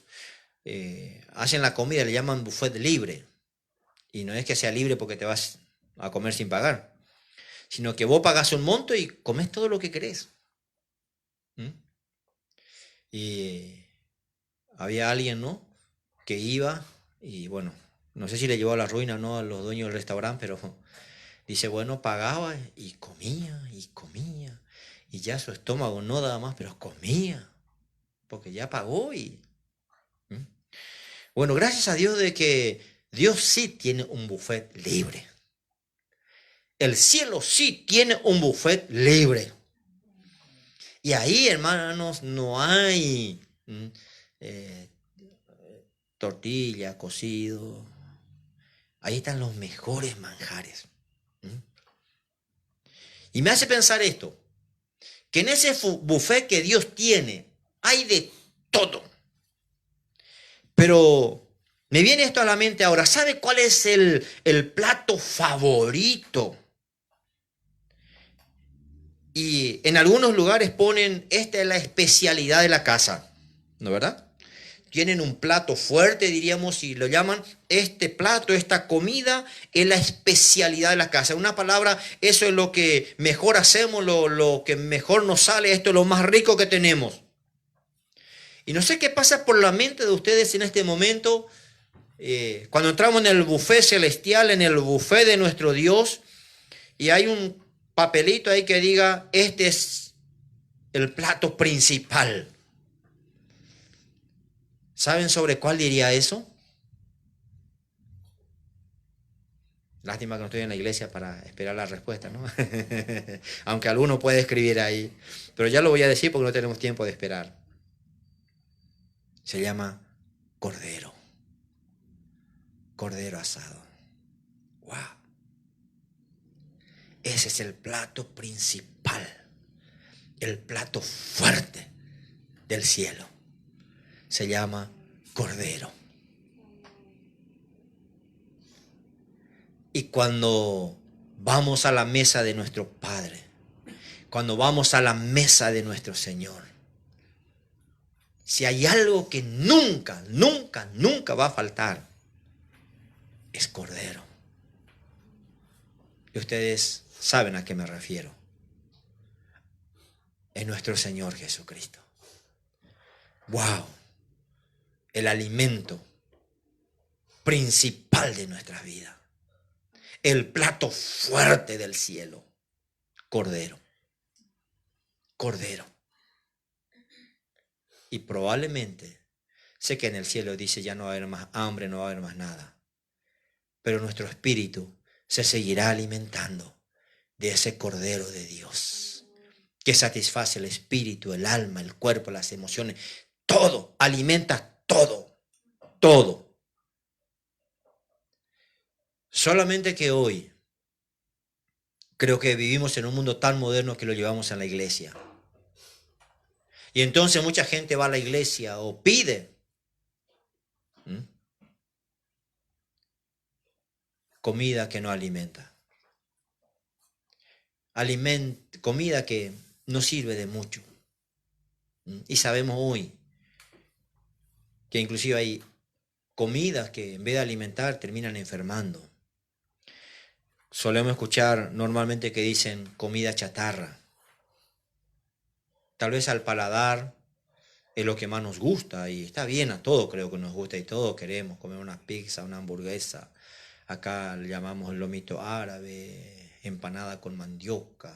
hacen la comida, le llaman buffet libre. Y no es que sea libre porque te vas a comer sin pagar, sino que vos pagás un monto y comes todo lo que querés. Y había alguien, ¿no?, que iba y bueno, no sé si le llevó a la ruina o no a los dueños del restaurante, pero dice, bueno, pagaba y comía y ya su estómago no daba más, pero comía porque ya pagó y... Bueno, gracias a Dios de que Dios sí tiene un buffet libre. El cielo sí tiene un buffet libre. Y ahí, hermanos, no hay tortilla, cocido. Ahí están los mejores manjares. Y me hace pensar esto, que en ese buffet que Dios tiene, hay de todo. Pero me viene esto a la mente ahora. ¿Sabe cuál es el plato favorito? Y en algunos lugares ponen, esta es la especialidad de la casa, ¿no verdad? Tienen un plato fuerte, diríamos, y lo llaman, este plato, esta comida es la especialidad de la casa. Una palabra, eso es lo que mejor hacemos, lo que mejor nos sale, esto es lo más rico que tenemos. Y no sé qué pasa por la mente de ustedes en este momento, cuando entramos en el buffet celestial, en el buffet de nuestro Dios, y hay un papelito ahí que diga, este es el plato principal. ¿Saben sobre cuál diría eso? Lástima que no estoy en la iglesia para esperar la respuesta, ¿no? Aunque alguno puede escribir ahí. Pero ya lo voy a decir porque no tenemos tiempo de esperar. Se llama cordero. Cordero asado. ¡Wow! Ese es el plato principal. El plato fuerte del cielo. Se llama cordero. Y cuando vamos a la mesa de nuestro Padre, cuando vamos a la mesa de nuestro Señor, si hay algo que nunca, nunca, nunca va a faltar, es Cordero. Y ustedes saben a qué me refiero. Es nuestro Señor Jesucristo. ¡Wow! El alimento principal de nuestra vida. El plato fuerte del cielo. Cordero. Cordero. Y probablemente, sé que en el cielo dice ya no va a haber más hambre, no va a haber más nada. Pero nuestro espíritu se seguirá alimentando de ese Cordero de Dios, que satisface el espíritu, el alma, el cuerpo, las emociones, todo, alimenta todo, todo. Solamente que hoy creo que vivimos en un mundo tan moderno que lo llevamos a la iglesia. Y entonces mucha gente va a la iglesia o pide comida que no alimenta. Comida que no sirve de mucho. Y sabemos hoy que inclusive hay comidas que en vez de alimentar terminan enfermando. Solemos escuchar normalmente que dicen comida chatarra. Tal vez al paladar es lo que más nos gusta y está bien, a todo creo que nos gusta y todos queremos comer una pizza, una hamburguesa. Acá le llamamos lomito árabe, empanada con mandioca.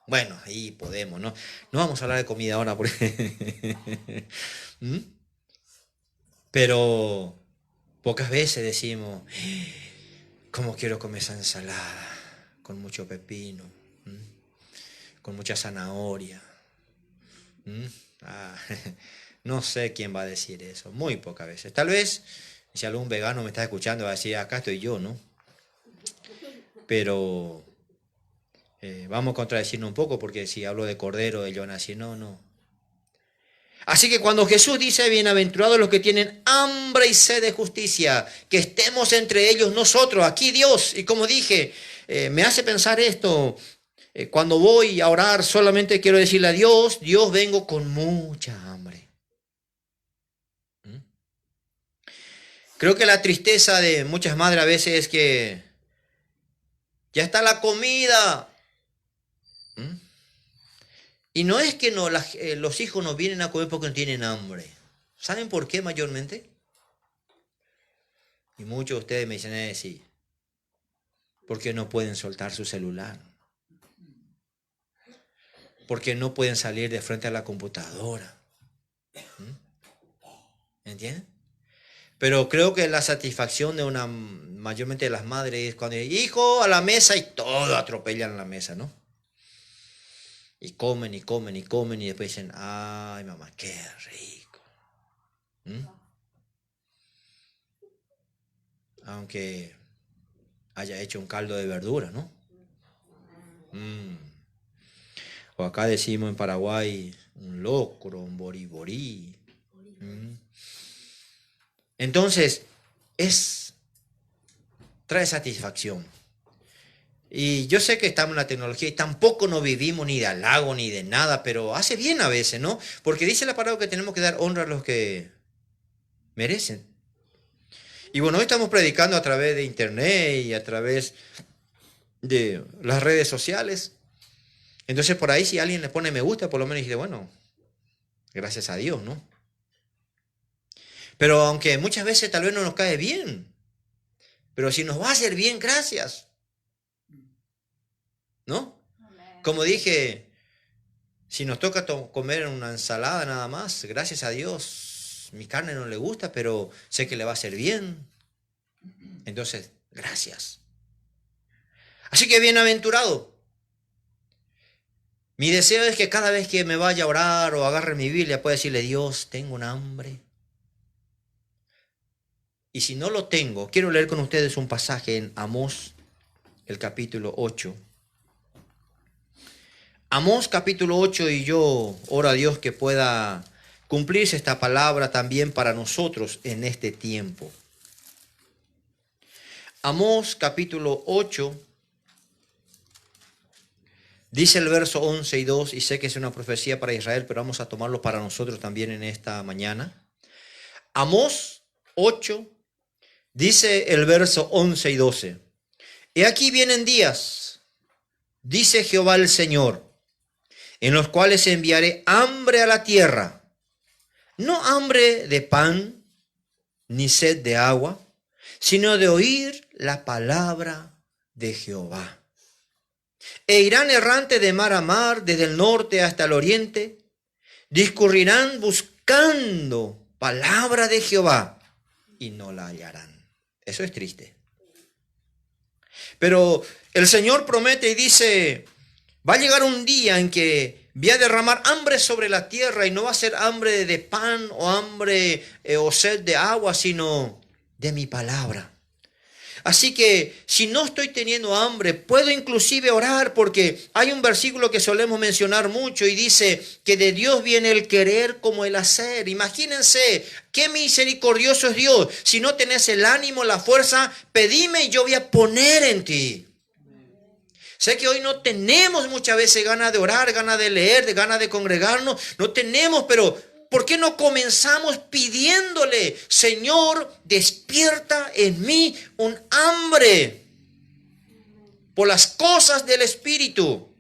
Bueno, ahí podemos, ¿no? No vamos a hablar de comida ahora porque... Pero pocas veces decimos, ¿cómo quiero comer esa ensalada? Con mucho pepino, con mucha zanahoria. No sé quién va a decir eso, muy pocas veces. Tal vez si algún vegano me está escuchando va a decir, acá estoy yo, ¿no? Pero vamos a contradecirnos un poco porque si hablo de cordero, ellos van a decir, no. Así que cuando Jesús dice, bienaventurados los que tienen hambre y sed de justicia, que estemos entre ellos nosotros, aquí Dios, y como dije, me hace pensar esto. Cuando voy a orar solamente quiero decirle a Dios, Dios, vengo con mucha hambre. Creo que la tristeza de muchas madres a veces es que ya está la comida. Y no es que los hijos no vienen a comer porque no tienen hambre. ¿Saben por qué mayormente? Y muchos de ustedes me dicen, sí, porque no pueden soltar su celular. Porque no pueden salir de frente a la computadora. ¿Entienden? Pero creo que la satisfacción de mayormente de las madres es cuando dicen, hijo, a la mesa y todo atropellan la mesa, ¿no? Y comen y comen y comen y después dicen, ay mamá, qué rico. Aunque haya hecho un caldo de verdura, ¿no? O acá decimos en Paraguay, un locro, un boriborí. Entonces, trae satisfacción. Y yo sé que estamos en la tecnología y tampoco no vivimos ni de halago ni de nada, pero hace bien a veces, ¿no? Porque dice la palabra que tenemos que dar honra a los que merecen. Y bueno, hoy estamos predicando a través de internet y a través de las redes sociales. Entonces por ahí si alguien le pone me gusta, por lo menos dice, bueno, gracias a Dios, ¿no? Pero aunque muchas veces tal vez no nos cae bien, pero si nos va a hacer bien, gracias. ¿No? Como dije, si nos toca comer una ensalada nada más, gracias a Dios, mi carne no le gusta, pero sé que le va a hacer bien. Entonces, gracias. Así que bienaventurado. Mi deseo es que cada vez que me vaya a orar o agarre mi Biblia pueda decirle, Dios, tengo un hambre. Y si no lo tengo, quiero leer con ustedes un pasaje en Amós, el capítulo 8. Amós capítulo 8, y yo oro a Dios que pueda cumplirse esta palabra también para nosotros en este tiempo. Amós capítulo 8, Dice el verso 11 y 2, y sé que es una profecía para Israel, pero vamos a tomarlo para nosotros también en esta mañana. Amós 8, dice el verso 11 y 12. He aquí vienen días, dice Jehová el Señor, en los cuales enviaré hambre a la tierra, no hambre de pan, ni sed de agua, sino de oír la palabra de Jehová. E irán errante de mar a mar, desde el norte hasta el oriente, discurrirán buscando palabra de Jehová, y no la hallarán. Eso es triste. Pero el Señor promete y dice, va a llegar un día en que voy a derramar hambre sobre la tierra, y no va a ser hambre de pan o hambre o sed de agua, sino de mi palabra. Así que si no estoy teniendo hambre, puedo inclusive orar, porque hay un versículo que solemos mencionar mucho y dice que de Dios viene el querer como el hacer. Imagínense qué misericordioso es Dios. Si no tenés el ánimo, la fuerza, pedime y yo voy a poner en ti. Sé que hoy no tenemos muchas veces ganas de orar, ganas de leer, ganas de congregarnos. No tenemos, pero ¿por qué no comenzamos pidiéndole, Señor, despierta en mí un hambre por las cosas del Espíritu?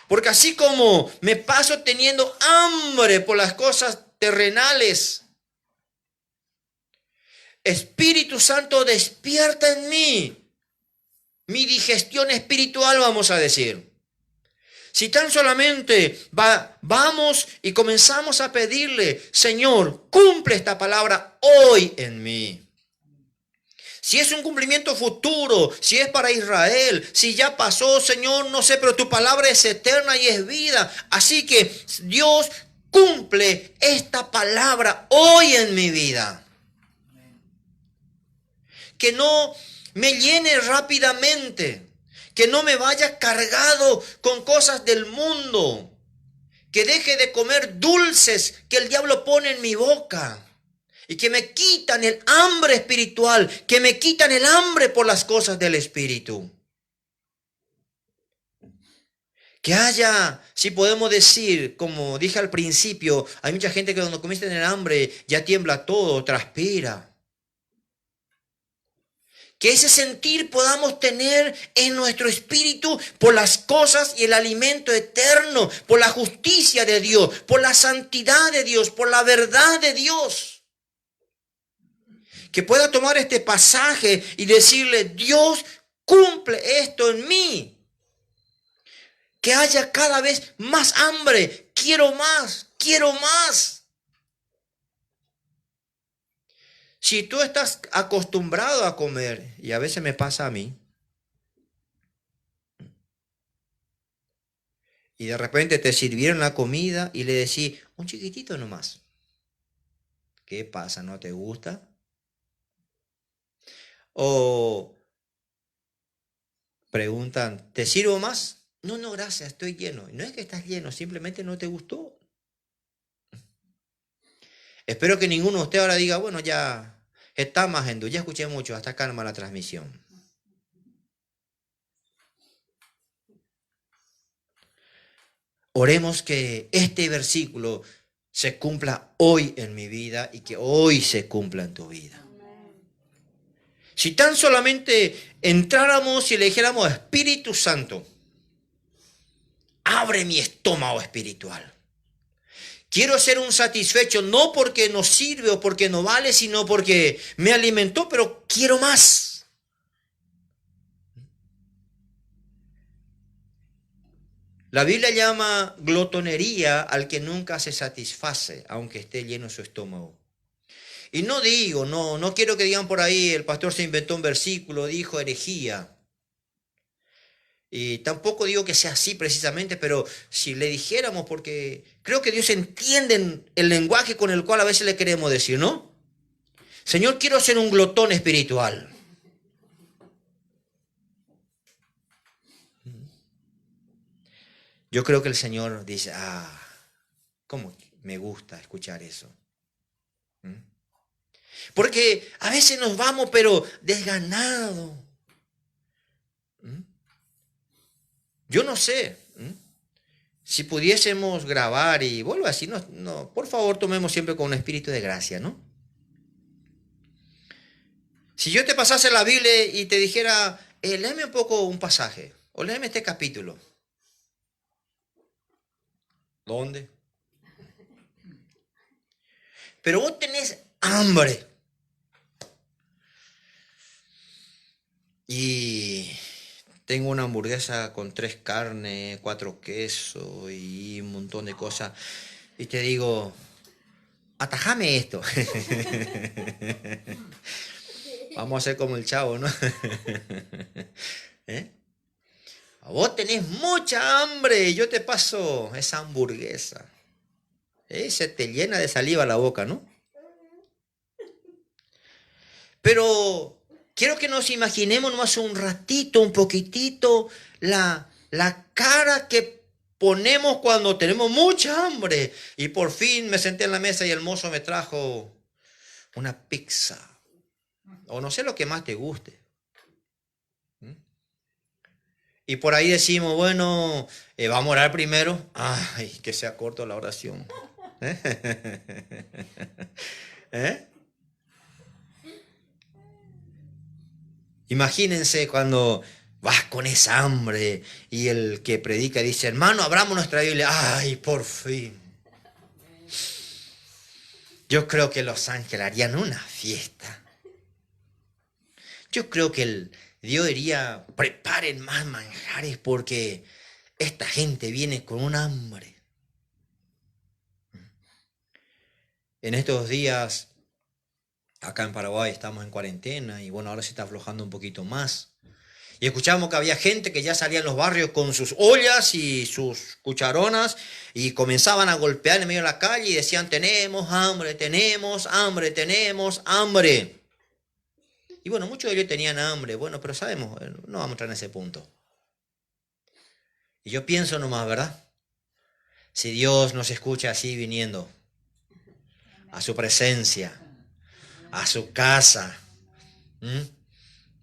Porque así como me paso teniendo hambre por las cosas terrenales, Espíritu Santo, despierta en mí mi digestión espiritual, vamos a decir. Si tan solamente vamos y comenzamos a pedirle, Señor, cumple esta palabra hoy en mí. Si es un cumplimiento futuro, si es para Israel, si ya pasó, Señor, no sé, pero tu palabra es eterna y es vida. Así que Dios, cumple esta palabra hoy en mi vida. Que no me llene rápidamente. Que no me vaya cargado con cosas del mundo. Que deje de comer dulces que el diablo pone en mi boca. Y que me quitan el hambre espiritual. Que me quitan el hambre por las cosas del Espíritu. Que haya, si podemos decir, como dije al principio, hay mucha gente que cuando comienza a tener hambre ya tiembla todo, transpira. Que ese sentir podamos tener en nuestro espíritu por las cosas y el alimento eterno, por la justicia de Dios, por la santidad de Dios, por la verdad de Dios. Que pueda tomar este pasaje y decirle, Dios, cumple esto en mí. Que haya cada vez más hambre. Quiero más, quiero más. Si tú estás acostumbrado a comer, y a veces me pasa a mí, y de repente te sirvieron la comida y le decís, un chiquitito nomás. ¿Qué pasa? ¿No te gusta? O preguntan, ¿te sirvo más? No, no, gracias, estoy lleno. No es que estás lleno, simplemente no te gustó. Espero que ninguno de ustedes ahora diga, bueno, ya está más en ya escuché mucho, hasta calma la transmisión. Oremos que este versículo se cumpla hoy en mi vida y que hoy se cumpla en tu vida. Si tan solamente entráramos y le dijéramos, Espíritu Santo, abre mi estómago espiritual. Quiero ser un satisfecho, no porque nos sirve o porque no vale, sino porque me alimentó, pero quiero más. La Biblia llama glotonería al que nunca se satisface, aunque esté lleno su estómago. Y no digo, no quiero que digan por ahí, el pastor se inventó un versículo, dijo herejía. Y tampoco digo que sea así precisamente, pero si le dijéramos, porque creo que Dios entiende el lenguaje con el cual a veces le queremos decir, ¿no? Señor, quiero ser un glotón espiritual. Yo creo que el Señor dice, cómo me gusta escuchar eso. Porque a veces nos vamos, pero desganados. Yo no sé si pudiésemos grabar y vuelvo a decir, no, por favor tomemos siempre con un espíritu de gracia, ¿no? Si yo te pasase la Biblia y te dijera, léeme un poco un pasaje, o léeme este capítulo. ¿Dónde? Pero vos tenés hambre. Y tengo una hamburguesa con 3 carnes, 4 quesos y un montón de cosas. Y te digo, atajame esto. Vamos a hacer como el Chavo, ¿no? Vos tenés mucha hambre y yo te paso esa hamburguesa. Se te llena de saliva la boca, ¿no? Pero quiero que nos imaginemos nomás un ratito, un poquitito, la cara que ponemos cuando tenemos mucha hambre. Y por fin me senté en la mesa y el mozo me trajo una pizza. O no sé lo que más te guste. Y por ahí decimos, bueno, vamos a orar primero. Ay, que sea corto la oración. Imagínense cuando vas con esa hambre y el que predica dice, hermano, abramos nuestra Biblia. Ay, por fin. Yo creo que los ángeles harían una fiesta. Yo creo que Dios diría, preparen más manjares porque esta gente viene con un hambre. En estos días, acá en Paraguay estamos en cuarentena y bueno, ahora se está aflojando un poquito más. Y escuchamos que había gente que ya salía en los barrios con sus ollas y sus cucharonas y comenzaban a golpear en medio de la calle y decían, tenemos hambre, tenemos hambre, tenemos hambre. Y bueno, muchos de ellos tenían hambre, bueno, pero sabemos, no vamos a entrar en ese punto. Y yo pienso nomás, ¿verdad? Si Dios nos escucha así viniendo a su presencia, a su casa,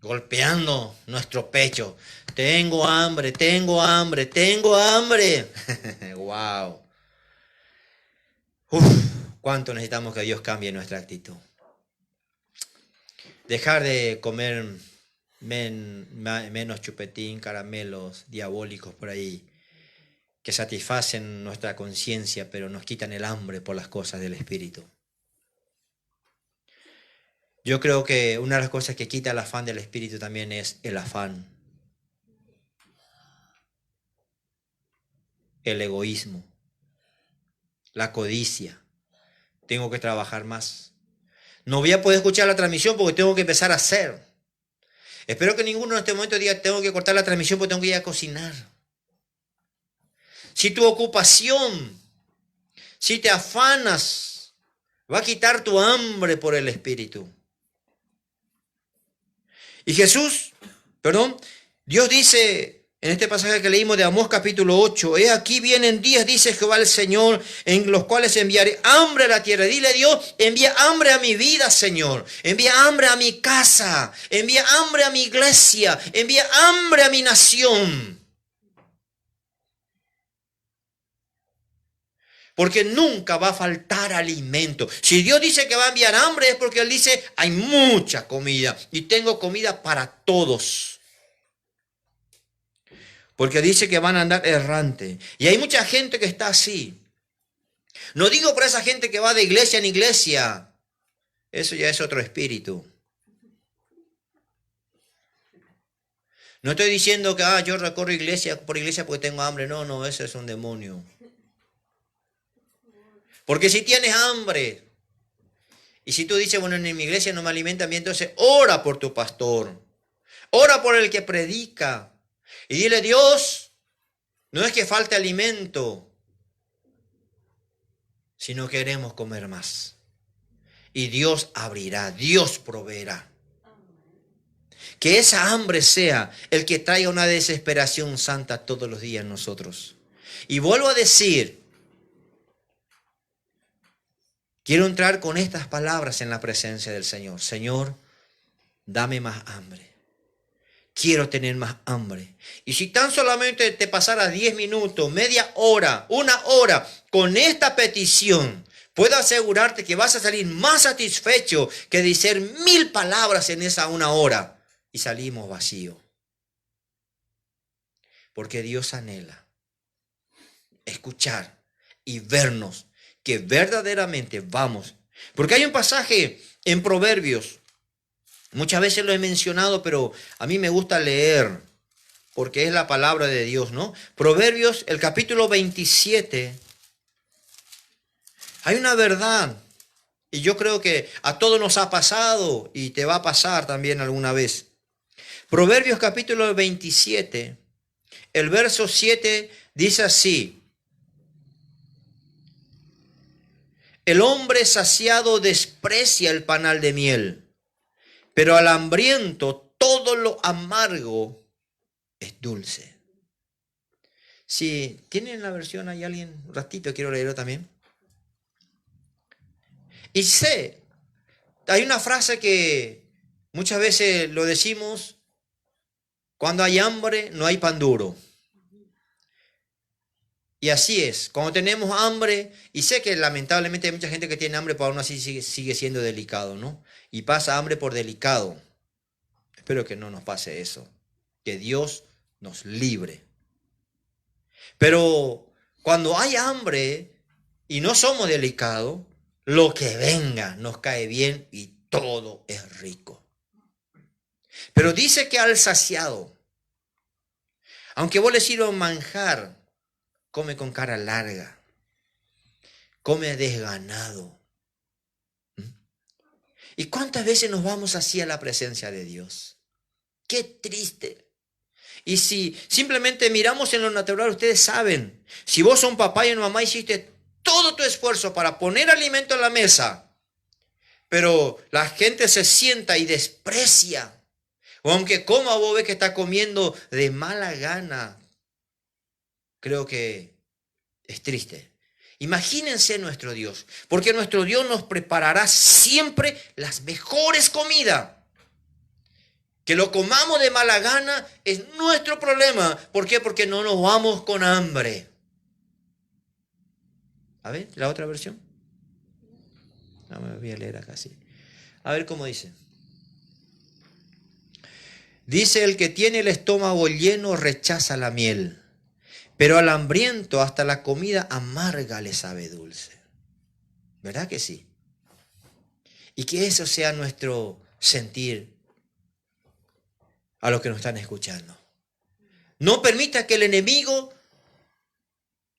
golpeando nuestro pecho. Tengo hambre, tengo hambre, tengo hambre. Wow. Cuánto necesitamos que Dios cambie nuestra actitud. Dejar de comer menos chupetín, caramelos diabólicos por ahí, que satisfacen nuestra conciencia, pero nos quitan el hambre por las cosas del Espíritu. Yo creo que una de las cosas que quita el afán del Espíritu también es el afán, el egoísmo, la codicia. Tengo que trabajar más. No voy a poder escuchar la transmisión porque tengo que empezar a hacer. Espero que ninguno en este momento diga tengo que cortar la transmisión porque tengo que ir a cocinar. Si tu ocupación, si te afanas, va a quitar tu hambre por el Espíritu. Y Dios dice en este pasaje que leímos de Amós capítulo 8, he aquí vienen días, dice Jehová el Señor, en los cuales enviaré hambre a la tierra. Dile Dios, envía hambre a mi vida, Señor. Envía hambre a mi casa. Envía hambre a mi iglesia. Envía hambre a mi nación. Porque nunca va a faltar alimento. Si Dios dice que va a enviar hambre es porque Él dice, hay mucha comida y tengo comida para todos. Porque dice que van a andar errante. Y hay mucha gente que está así. No digo por esa gente que va de iglesia en iglesia. Eso ya es otro espíritu. No estoy diciendo que yo recorro iglesia por iglesia porque tengo hambre. No, eso es un demonio. Porque si tienes hambre, y si tú dices, bueno, en mi iglesia no me alimentan bien, entonces ora por tu pastor. Ora por el que predica. Y dile, Dios, no es que falte alimento, sino queremos comer más. Y Dios abrirá, Dios proveerá. Que esa hambre sea el que traiga una desesperación santa todos los días en nosotros. Y vuelvo a decir, quiero entrar con estas palabras en la presencia del Señor. Señor, dame más hambre. quiero tener más hambre. Y si tan solamente te pasara 10 minutos, media hora, una hora con esta petición, puedo asegurarte que vas a salir más satisfecho que decir 1000 palabras en esa una hora. Y salimos vacíos. Porque Dios anhela escuchar y vernos que verdaderamente vamos. Porque hay un pasaje en Proverbios, muchas veces lo he mencionado, pero a mí me gusta leer, porque es la palabra de Dios, ¿no? Proverbios, el capítulo 27, hay una verdad, y yo creo que a todos nos ha pasado, y te va a pasar también alguna vez. Proverbios capítulo 27, el verso 7 dice así: el hombre saciado desprecia el panal de miel, pero al hambriento todo lo amargo es dulce. Si tienen la versión, hay alguien, un ratito quiero leerlo también. Y sé, hay una frase que muchas veces lo decimos: cuando hay hambre no hay pan duro. Y así es, cuando tenemos hambre, y sé que lamentablemente hay mucha gente que tiene hambre, pero aún así sigue siendo delicado, ¿no? Y pasa hambre por delicado. Espero que no nos pase eso, que Dios nos libre. Pero cuando hay hambre y no somos delicados, lo que venga nos cae bien y todo es rico. Pero dice que al saciado, aunque vos le sirvas un manjar, come con cara larga, come desganado. ¿Y cuántas veces nos vamos así a la presencia de Dios? ¡Qué triste! Y si simplemente miramos en lo natural, ustedes saben, si vos sos un papá y una mamá, hiciste todo tu esfuerzo para poner alimento en la mesa, pero la gente se sienta y desprecia, o aunque coma, vos ves que está comiendo de mala gana, creo que es triste. Imagínense nuestro Dios, porque nuestro Dios nos preparará siempre las mejores comidas. Que lo comamos de mala gana es nuestro problema. ¿Por qué? Porque no nos vamos con hambre. A ver, la otra versión. No, me voy a leer acá, sí. A ver cómo dice. Dice: el que tiene el estómago lleno rechaza la miel, pero al hambriento hasta la comida amarga le sabe dulce. ¿Verdad que sí? Y que eso sea nuestro sentir a los que nos están escuchando. No permita que el enemigo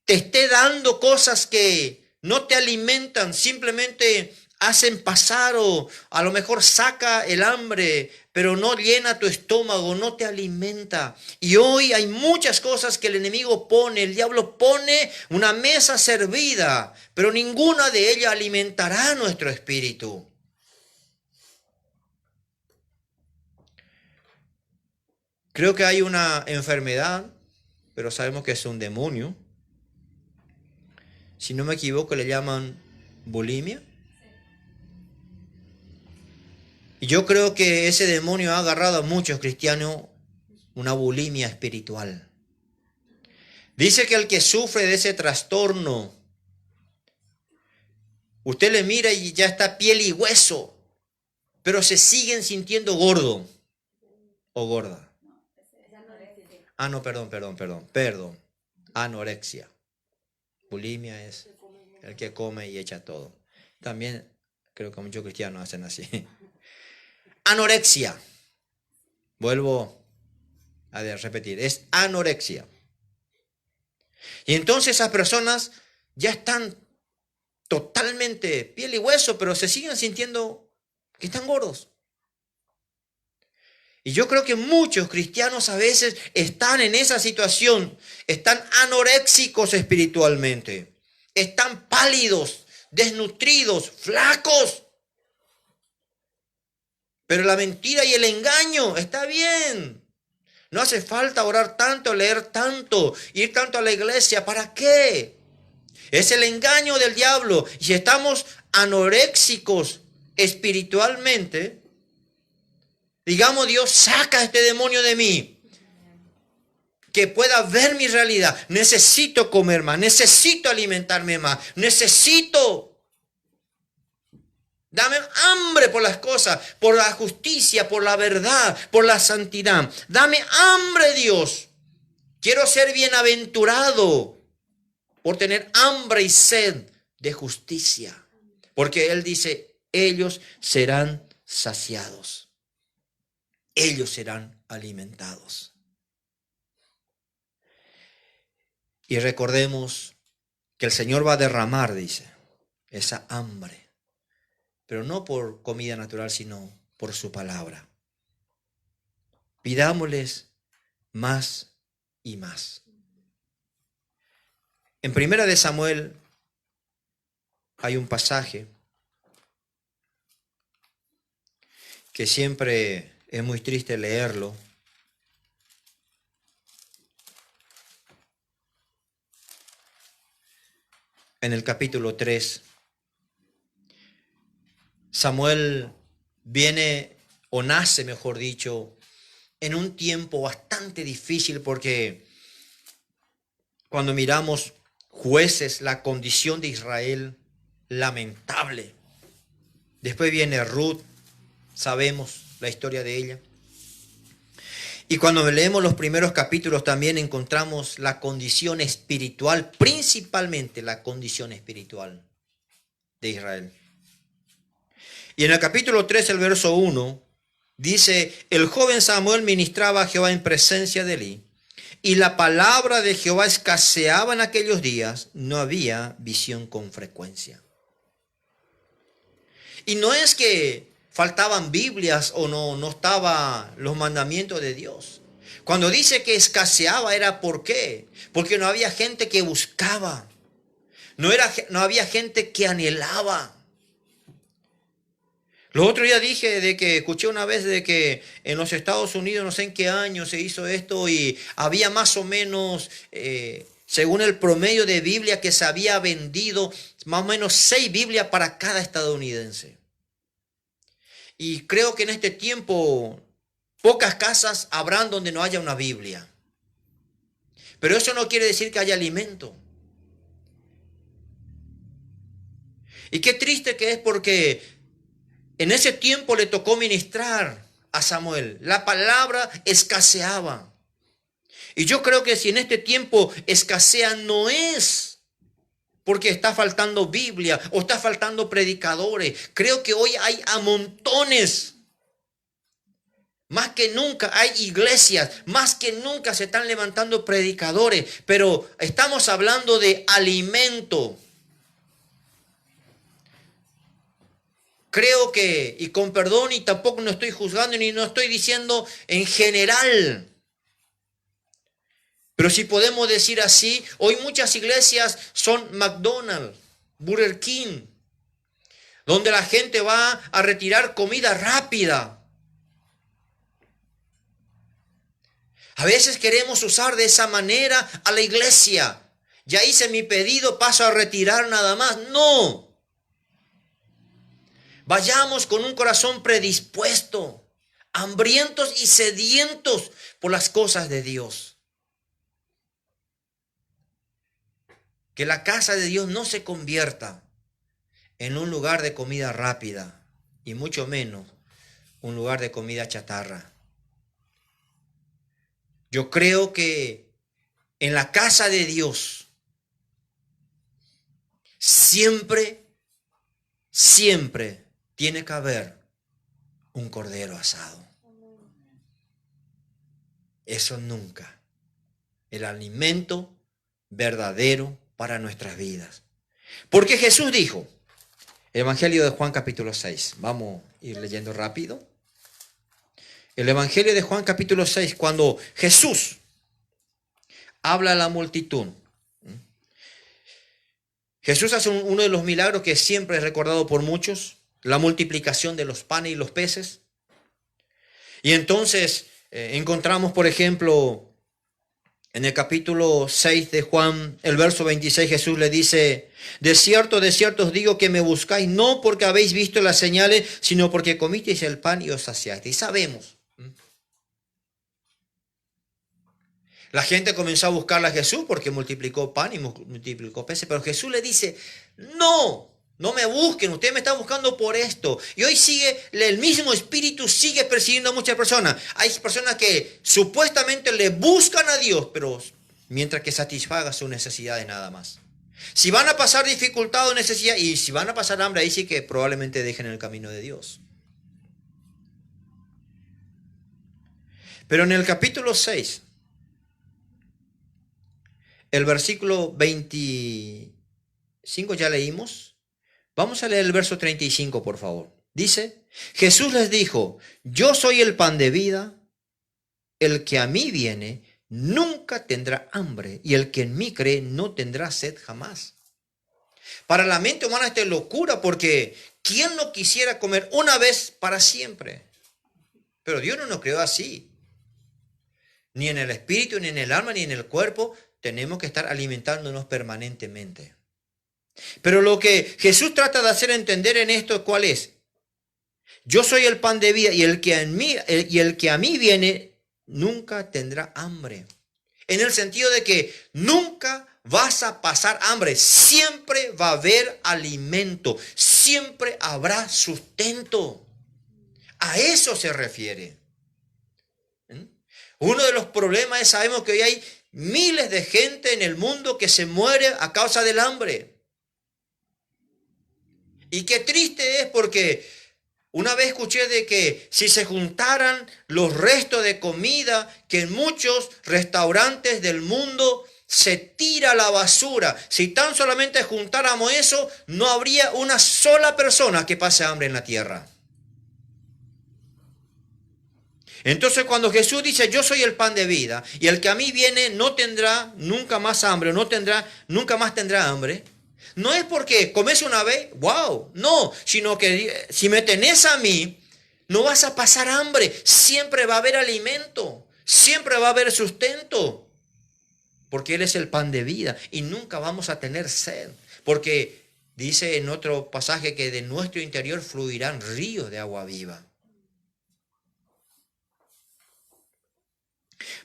te esté dando cosas que no te alimentan, simplemente hacen pasar, o a lo mejor saca el hambre, pero no llena tu estómago, no te alimenta. Y hoy hay muchas cosas que el enemigo pone, el diablo pone una mesa servida, pero ninguna de ellas alimentará nuestro espíritu. Creo que hay una enfermedad, pero sabemos que es un demonio. Si no me equivoco, le llaman bulimia. Y yo creo que ese demonio ha agarrado a muchos cristianos una bulimia espiritual. Dice que el que sufre de ese trastorno, usted le mira y ya está piel y hueso, pero se siguen sintiendo gordo o gorda. Ah, no, perdón. Anorexia. Bulimia es el que come y echa todo. También creo que muchos cristianos hacen así. Anorexia. Vuelvo a repetir, es anorexia. Y entonces esas personas ya están totalmente piel y hueso, pero se siguen sintiendo que están gordos. Y yo creo que muchos cristianos a veces están en esa situación, están anoréxicos espiritualmente, están pálidos, desnutridos, flacos. Pero la mentira y el engaño está bien. No hace falta orar tanto, leer tanto, ir tanto a la iglesia. ¿Para qué? Es el engaño del diablo. Y si estamos anoréxicos espiritualmente, Digamos, Dios, saca este demonio de mí. Que pueda ver mi realidad. Necesito comer más, necesito alimentarme más, dame hambre por las cosas, por la justicia, por la verdad, por la santidad. Dame hambre, Dios. Quiero ser bienaventurado por tener hambre y sed de justicia. Porque Él dice, ellos serán saciados. Ellos serán alimentados. Y recordemos que el Señor va a derramar, dice, esa hambre. Pero no por comida natural, sino por su palabra. Pidámosles más y más. En 1 Samuel hay un pasaje que siempre es muy triste leerlo. En el capítulo 3, Samuel viene, o nace, mejor dicho, en un tiempo bastante difícil, porque cuando miramos Jueces, la condición de Israel, lamentable. Después viene Ruth, sabemos la historia de ella. Y cuando leemos los primeros capítulos también encontramos la condición espiritual, principalmente la condición espiritual de Israel. Y en el capítulo 3, el verso 1, dice, el joven Samuel ministraba a Jehová en presencia de Elí, y la palabra de Jehová escaseaba en aquellos días, no había visión con frecuencia. Y no es que faltaban Biblias o no estaban los mandamientos de Dios. Cuando dice que escaseaba era ¿por qué? Porque no había gente que buscaba. No había gente que anhelaba. Los otros días escuché una vez de que en los Estados Unidos, no sé en qué año se hizo esto, y había más o menos, según el promedio de Biblia que se había vendido, más o menos 6 Biblias para cada estadounidense. Y creo que en este tiempo pocas casas habrán donde no haya una Biblia. Pero eso no quiere decir que haya alimento. Y qué triste que es, porque en ese tiempo le tocó ministrar a Samuel. La palabra escaseaba. Y yo creo que si en este tiempo escasea, no es porque está faltando Biblia o está faltando predicadores. Creo que hoy hay a montones. Más que nunca hay iglesias, más que nunca se están levantando predicadores, pero estamos hablando de alimento. Creo que, y con perdón, y tampoco no estoy juzgando ni no estoy diciendo en general, pero si podemos decir así, hoy muchas iglesias son McDonald's, Burger King, donde la gente va a retirar comida rápida. A veces queremos usar de esa manera a la iglesia. Ya hice mi pedido, paso a retirar nada más. No. Vayamos con un corazón predispuesto, hambrientos y sedientos por las cosas de Dios. Que la casa de Dios no se convierta en un lugar de comida rápida y mucho menos un lugar de comida chatarra. Yo creo que en la casa de Dios siempre tiene que haber un cordero asado. Eso nunca. El alimento verdadero para nuestras vidas. Porque Jesús dijo, el Evangelio de Juan capítulo 6, vamos a ir leyendo rápido. El Evangelio de Juan capítulo 6, cuando Jesús habla a la multitud. Jesús hace uno de los milagros que siempre es recordado por muchos, la multiplicación de los panes y los peces. Y entonces encontramos, por ejemplo, En el capítulo 6 de Juan, el verso 26, Jesús le dice, de cierto os digo que me buscáis, no porque habéis visto las señales, sino porque comisteis el pan y os saciasteis. Y sabemos. La gente comenzó a buscarle a Jesús porque multiplicó pan y multiplicó peces, pero Jesús le dice, no me busquen, ustedes me están buscando por esto. Y hoy el mismo espíritu sigue persiguiendo a muchas personas. Hay personas que supuestamente le buscan a Dios, pero mientras que satisfaga sus necesidades nada más. Si van a pasar dificultad o necesidad, y si van a pasar hambre, ahí sí que probablemente dejen el camino de Dios. Pero en el capítulo 6, el versículo 25 ya leímos. Vamos a leer el verso 35, por favor. Dice, Jesús les dijo, yo soy el pan de vida, el que a mí viene nunca tendrá hambre, y el que en mí cree no tendrá sed jamás. Para la mente humana esto es locura, porque ¿quién no quisiera comer una vez para siempre? Pero Dios no nos creó así. Ni en el espíritu, ni en el alma, ni en el cuerpo tenemos que estar alimentándonos permanentemente. Pero lo que Jesús trata de hacer entender en esto, ¿cuál es? Yo soy el pan de vida y el que a mí viene nunca tendrá hambre. En el sentido de que nunca vas a pasar hambre, siempre va a haber alimento, siempre habrá sustento. A eso se refiere. Uno de los problemas es, sabemos que hoy hay miles de gente en el mundo que se muere a causa del hambre. Y qué triste es porque una vez escuché de que si se juntaran los restos de comida que en muchos restaurantes del mundo se tira a la basura, si tan solamente juntáramos eso, no habría una sola persona que pase hambre en la tierra. Entonces cuando Jesús dice yo soy el pan de vida y el que a mí viene no tendrá nunca más hambre, nunca más tendrá hambre, no es porque comes una vez, wow, no, sino que si me tenés a mí, no vas a pasar hambre, siempre va a haber alimento, siempre va a haber sustento, porque Él es el pan de vida y nunca vamos a tener sed, porque dice en otro pasaje que de nuestro interior fluirán ríos de agua viva.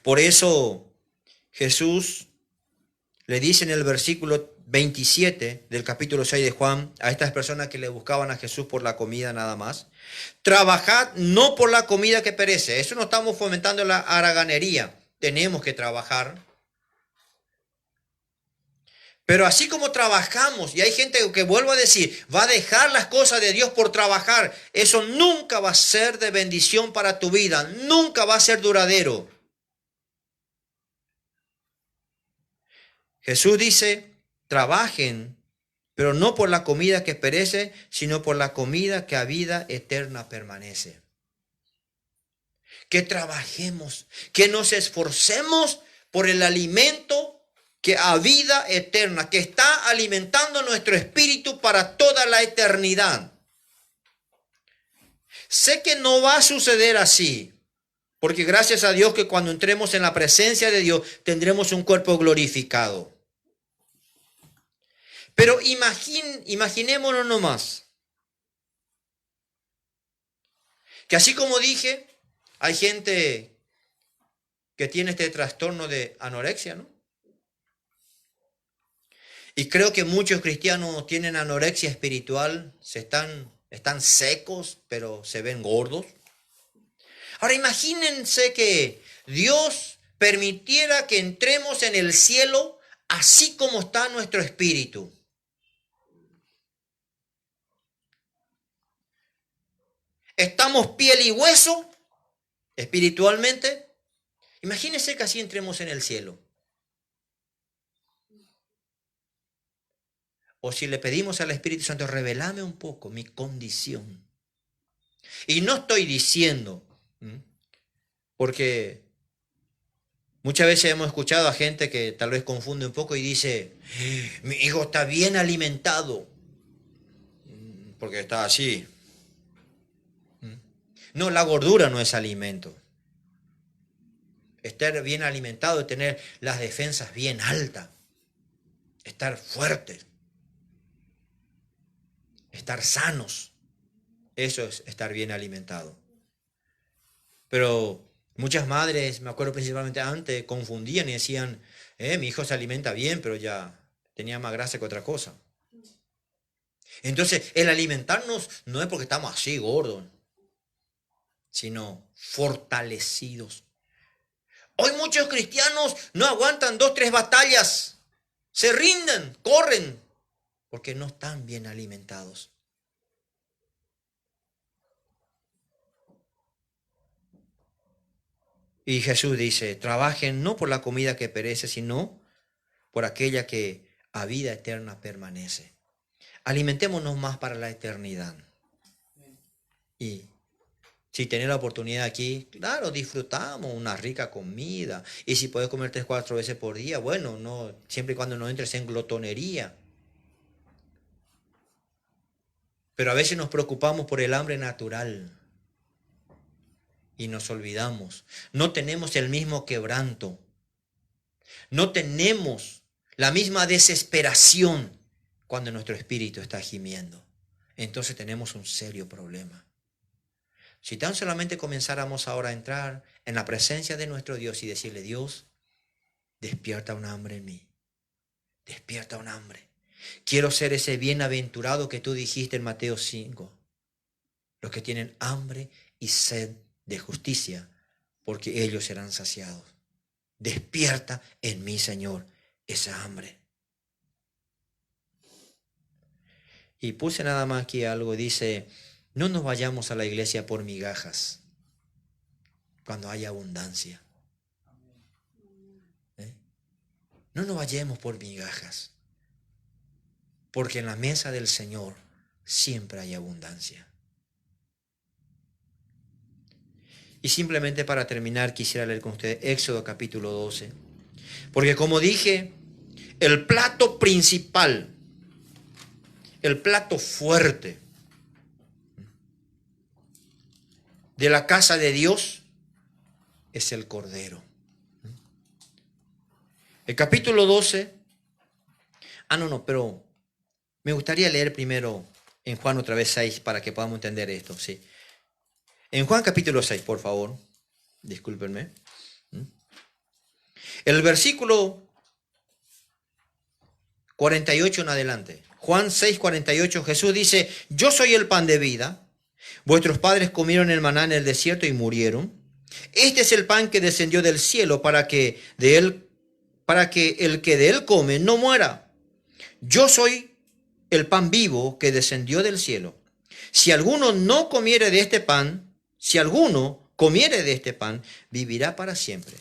Por eso Jesús le dice en el versículo 27 del capítulo 6 de Juan a estas personas que le buscaban a Jesús por la comida nada más, trabajad no por la comida que perece. Eso no estamos fomentando la haraganería, tenemos que trabajar. Pero así como trabajamos, y hay gente que, vuelvo a decir, va a dejar las cosas de Dios por trabajar, eso nunca va a ser de bendición para tu vida, nunca va a ser duradero. Jesús dice, trabajen, pero no por la comida que perece, sino por la comida que a vida eterna permanece. Que trabajemos, que nos esforcemos por el alimento que a vida eterna, que está alimentando nuestro espíritu para toda la eternidad. Sé que no va a suceder así, porque gracias a Dios que cuando entremos en la presencia de Dios tendremos un cuerpo glorificado. Pero imaginémonos nomás que así como dije, hay gente que tiene este trastorno de anorexia, ¿no? Y creo que muchos cristianos tienen anorexia espiritual, están secos, pero se ven gordos. Ahora imagínense que Dios permitiera que entremos en el cielo así como está nuestro espíritu. Estamos piel y hueso espiritualmente. Imagínense que así entremos en el cielo. O si le pedimos al Espíritu Santo, revelame un poco mi condición. Y no estoy diciendo, porque muchas veces hemos escuchado a gente que tal vez confunde un poco y dice, mi hijo está bien alimentado, porque está así. No, la gordura no es alimento. estar bien alimentado, tener las defensas bien altas, estar fuertes, estar sanos. Eso es estar bien alimentado. Pero muchas madres, me acuerdo principalmente antes, confundían y decían, mi hijo se alimenta bien, pero ya tenía más grasa que otra cosa. Entonces, el alimentarnos no es porque estamos así gordos, sino fortalecidos. Hoy muchos cristianos no aguantan 2, 3 batallas, se rinden, corren, porque no están bien alimentados. Y Jesús dice, trabajen no por la comida que perece, sino por aquella que a vida eterna permanece. Alimentémonos más para la eternidad. Y si tenés la oportunidad aquí, claro, disfrutamos una rica comida. Y si puedes comer 3, 4 veces por día, bueno, no, siempre y cuando no entres en glotonería. Pero a veces nos preocupamos por el hambre natural. Y nos olvidamos. No tenemos el mismo quebranto. No tenemos la misma desesperación cuando nuestro espíritu está gimiendo. Entonces tenemos un serio problema. Si tan solamente comenzáramos ahora a entrar en la presencia de nuestro Dios y decirle, Dios, despierta un hambre en mí. Despierta un hambre. Quiero ser ese bienaventurado que tú dijiste en Mateo 5. Los que tienen hambre y sed de justicia, porque ellos serán saciados. Despierta en mí, Señor, esa hambre. Y puse nada más aquí algo, dice, no nos vayamos a la iglesia por migajas, cuando haya abundancia. No nos vayamos por migajas, porque en la mesa del Señor siempre hay abundancia. Y simplemente para terminar quisiera leer con ustedes Éxodo capítulo 12. Porque como dije, el plato principal, el plato fuerte de la casa de Dios es el Cordero. El capítulo 12, pero me gustaría leer primero en Juan otra vez 6 para que podamos entender esto, sí. En Juan capítulo 6, por favor, discúlpenme. El versículo 48 en adelante. Juan 6, 48, Jesús dice, yo soy el pan de vida. Vuestros padres comieron el maná en el desierto y murieron. Este es el pan que descendió del cielo para que el que de él come no muera. Yo soy el pan vivo que descendió del cielo. Si alguno comiere de este pan, vivirá para siempre.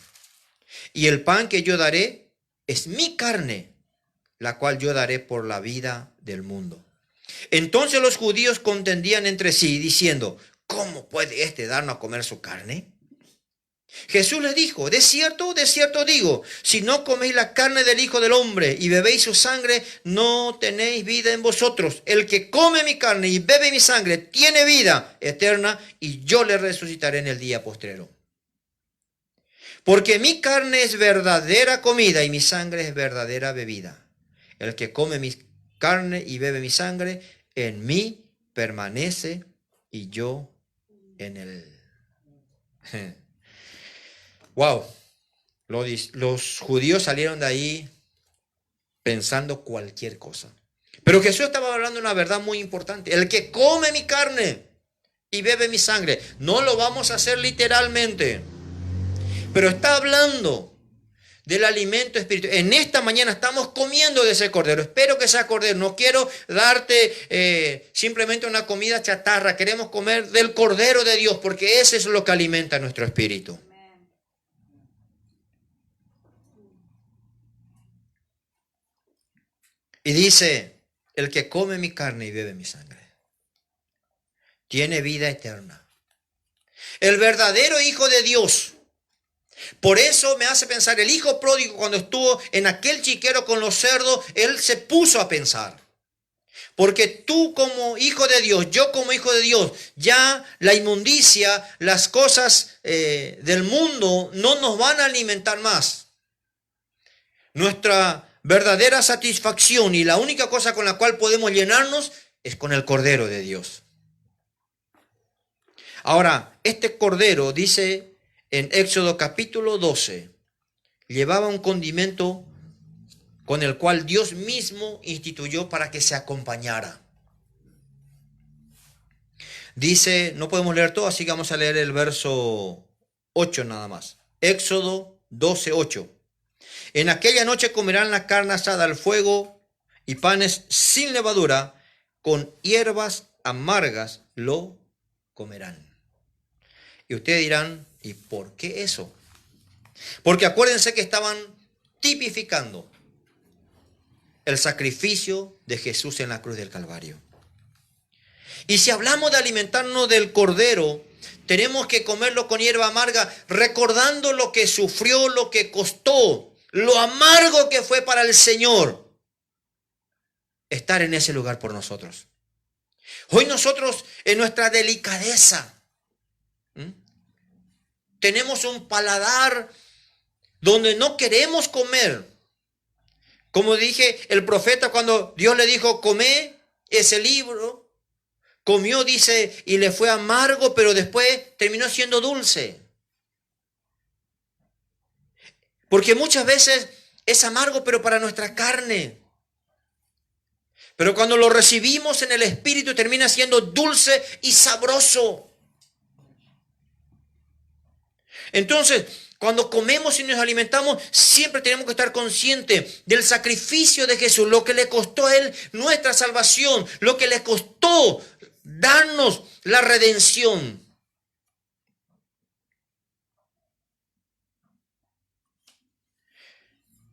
Y el pan que yo daré es mi carne, la cual yo daré por la vida del mundo. Entonces los judíos contendían entre sí, diciendo, ¿cómo puede éste darnos a comer su carne? Jesús les dijo, de cierto digo, si no coméis la carne del Hijo del Hombre y bebéis su sangre, no tenéis vida en vosotros. El que come mi carne y bebe mi sangre tiene vida eterna y yo le resucitaré en el día postrero. Porque mi carne es verdadera comida y mi sangre es verdadera bebida. El que come mi carne y bebe mi sangre, en mí permanece y yo en él. Wow, los judíos salieron de ahí pensando cualquier cosa. Pero Jesús estaba hablando de una verdad muy importante. El que come mi carne y bebe mi sangre, no lo vamos a hacer literalmente, pero está hablando del alimento espiritual. En esta mañana estamos comiendo de ese cordero. Espero que sea cordero. No quiero darte simplemente una comida chatarra. Queremos comer del cordero de Dios, porque ese es lo que alimenta nuestro espíritu. Y dice, el que come mi carne y bebe mi sangre, tiene vida eterna. El verdadero Hijo de Dios. Por eso me hace pensar, el hijo pródigo cuando estuvo en aquel chiquero con los cerdos, él se puso a pensar. Porque tú como hijo de Dios, yo como hijo de Dios, ya la inmundicia, las cosas del mundo no nos van a alimentar más. Nuestra verdadera satisfacción y la única cosa con la cual podemos llenarnos es con el Cordero de Dios. Ahora, este Cordero, dice en Éxodo capítulo 12, llevaba un condimento con el cual Dios mismo instituyó para que se acompañara. Dice, no podemos leer todo, así que vamos a leer el verso 8 nada más. Éxodo 12, 8. En aquella noche comerán la carne asada al fuego y panes sin levadura, con hierbas amargas lo comerán. Y ustedes dirán, ¿y por qué eso? Porque acuérdense que estaban tipificando el sacrificio de Jesús en la cruz del Calvario. Y si hablamos de alimentarnos del Cordero, tenemos que comerlo con hierba amarga, recordando lo que sufrió, lo que costó, lo amargo que fue para el Señor estar en ese lugar por nosotros. Hoy nosotros, en nuestra delicadeza, tenemos un paladar donde no queremos comer. Como dije, el profeta cuando Dios le dijo, come ese libro, comió, dice, y le fue amargo, pero después terminó siendo dulce. Porque muchas veces es amargo, pero para nuestra carne. Pero cuando lo recibimos en el Espíritu, termina siendo dulce y sabroso. Entonces, cuando comemos y nos alimentamos, siempre tenemos que estar conscientes del sacrificio de Jesús, lo que le costó a Él nuestra salvación, lo que le costó darnos la redención.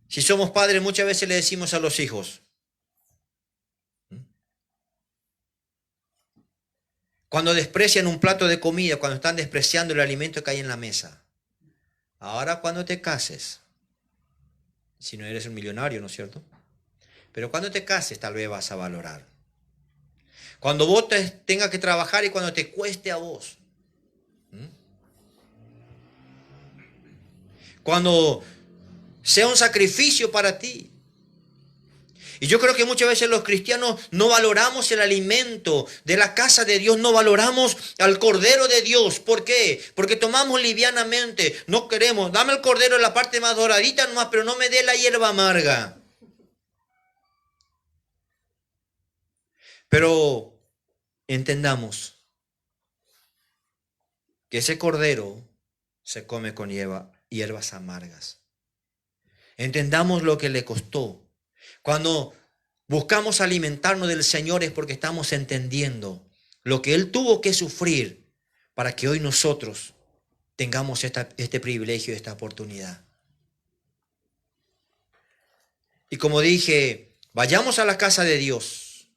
Si somos padres, muchas veces le decimos a los hijos, cuando desprecian un plato de comida, cuando están despreciando el alimento que hay en la mesa, ahora cuando te cases, si no eres un millonario, ¿no es cierto? Pero cuando te cases tal vez vas a valorar. Cuando vos tengas que trabajar y cuando te cueste a vos. Cuando sea un sacrificio para ti. Y yo creo que muchas veces los cristianos no valoramos el alimento de la casa de Dios, no valoramos al Cordero de Dios. ¿Por qué? Porque tomamos livianamente, no queremos, dame el Cordero en la parte más doradita nomás, pero no me dé la hierba amarga. Pero entendamos que ese Cordero se come con hierbas amargas. Entendamos lo que le costó. Cuando buscamos alimentarnos del Señor es porque estamos entendiendo lo que Él tuvo que sufrir para que hoy nosotros tengamos este privilegio, esta oportunidad. Y como dije, vayamos a la casa de Dios,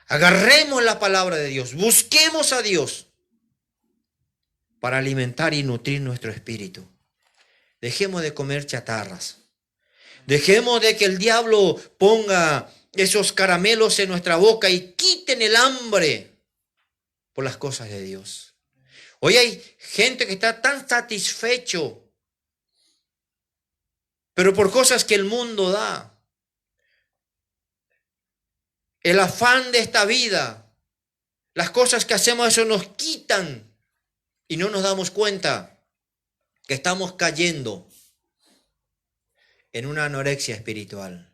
agarremos la palabra de Dios, busquemos a Dios para alimentar y nutrir nuestro espíritu. Dejemos de comer chatarras. Dejemos de que el diablo ponga esos caramelos en nuestra boca y quiten el hambre por las cosas de Dios. Hoy hay gente que está tan satisfecho, pero por cosas que el mundo da. El afán de esta vida, las cosas que hacemos, eso nos quitan y no nos damos cuenta que estamos cayendo en una anorexia espiritual.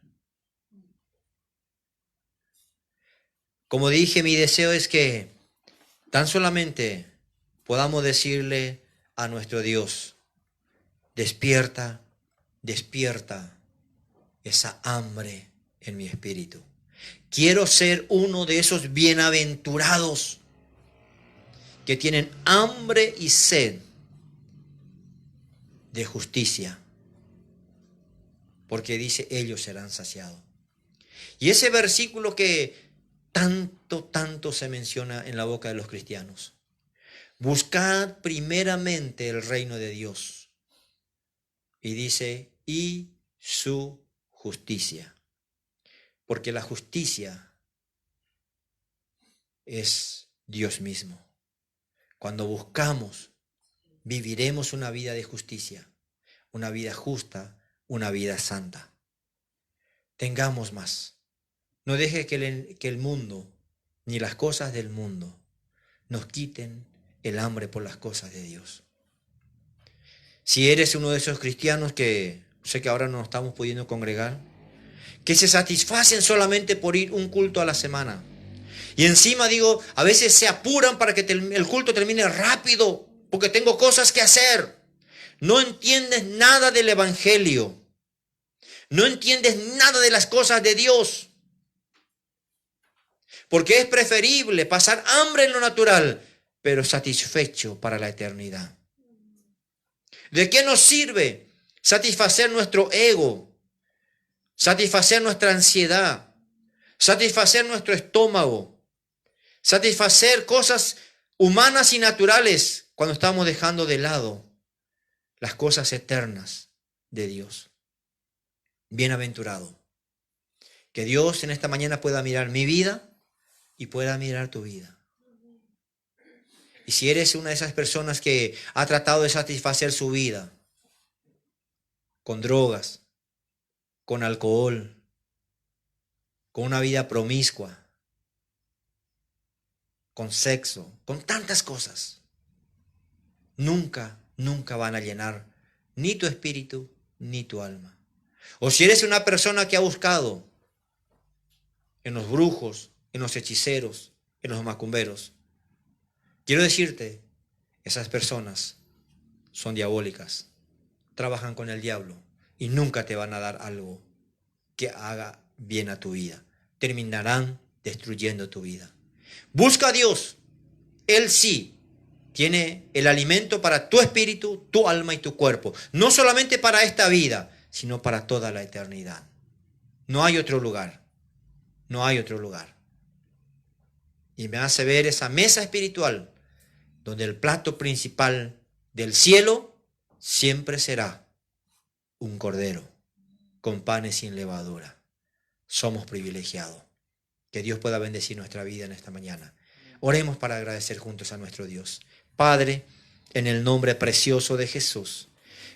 Como dije, mi deseo es que tan solamente podamos decirle a nuestro Dios, despierta, despierta esa hambre en mi espíritu. Quiero ser uno de esos bienaventurados que tienen hambre y sed de justicia. Porque dice, ellos serán saciados. Y ese versículo que tanto se menciona en la boca de los cristianos. Buscad primeramente el reino de Dios. Y dice, y su justicia. Porque la justicia es Dios mismo. Cuando buscamos, viviremos una vida de justicia, una vida justa, una vida santa. Tengamos más. No deje que el mundo, ni las cosas del mundo, nos quiten el hambre por las cosas de Dios. Si eres uno de esos cristianos que sé que ahora no nos estamos pudiendo congregar, que se satisfacen solamente por ir un culto a la semana. Y encima digo, a veces se apuran para que el culto termine rápido, porque tengo cosas que hacer. No entiendes nada del evangelio. No entiendes nada de las cosas de Dios. Porque es preferible pasar hambre en lo natural, pero satisfecho para la eternidad. ¿De qué nos sirve satisfacer nuestro ego, satisfacer nuestra ansiedad, satisfacer nuestro estómago, satisfacer cosas humanas y naturales cuando estamos dejando de lado las cosas eternas de Dios? Bienaventurado. Que Dios en esta mañana pueda mirar mi vida y pueda mirar tu vida. Y si eres una de esas personas que ha tratado de satisfacer su vida con drogas, con alcohol, con una vida promiscua, con sexo, con tantas cosas, nunca van a llenar ni tu espíritu ni tu alma. O si eres una persona que ha buscado en los brujos, en los hechiceros, en los macumberos, quiero decirte, esas personas son diabólicas, trabajan con el diablo y nunca te van a dar algo que haga bien a tu vida. Terminarán destruyendo tu vida. Busca a Dios. Él sí tiene el alimento para tu espíritu, tu alma y tu cuerpo. No solamente para esta vida, sino para toda la eternidad. No hay otro lugar. No hay otro lugar. Y me hace ver esa mesa espiritual donde el plato principal del cielo siempre será un cordero con panes sin levadura. Somos privilegiados. Que Dios pueda bendecir nuestra vida en esta mañana. Oremos para agradecer juntos a nuestro Dios. Padre, en el nombre precioso de Jesús,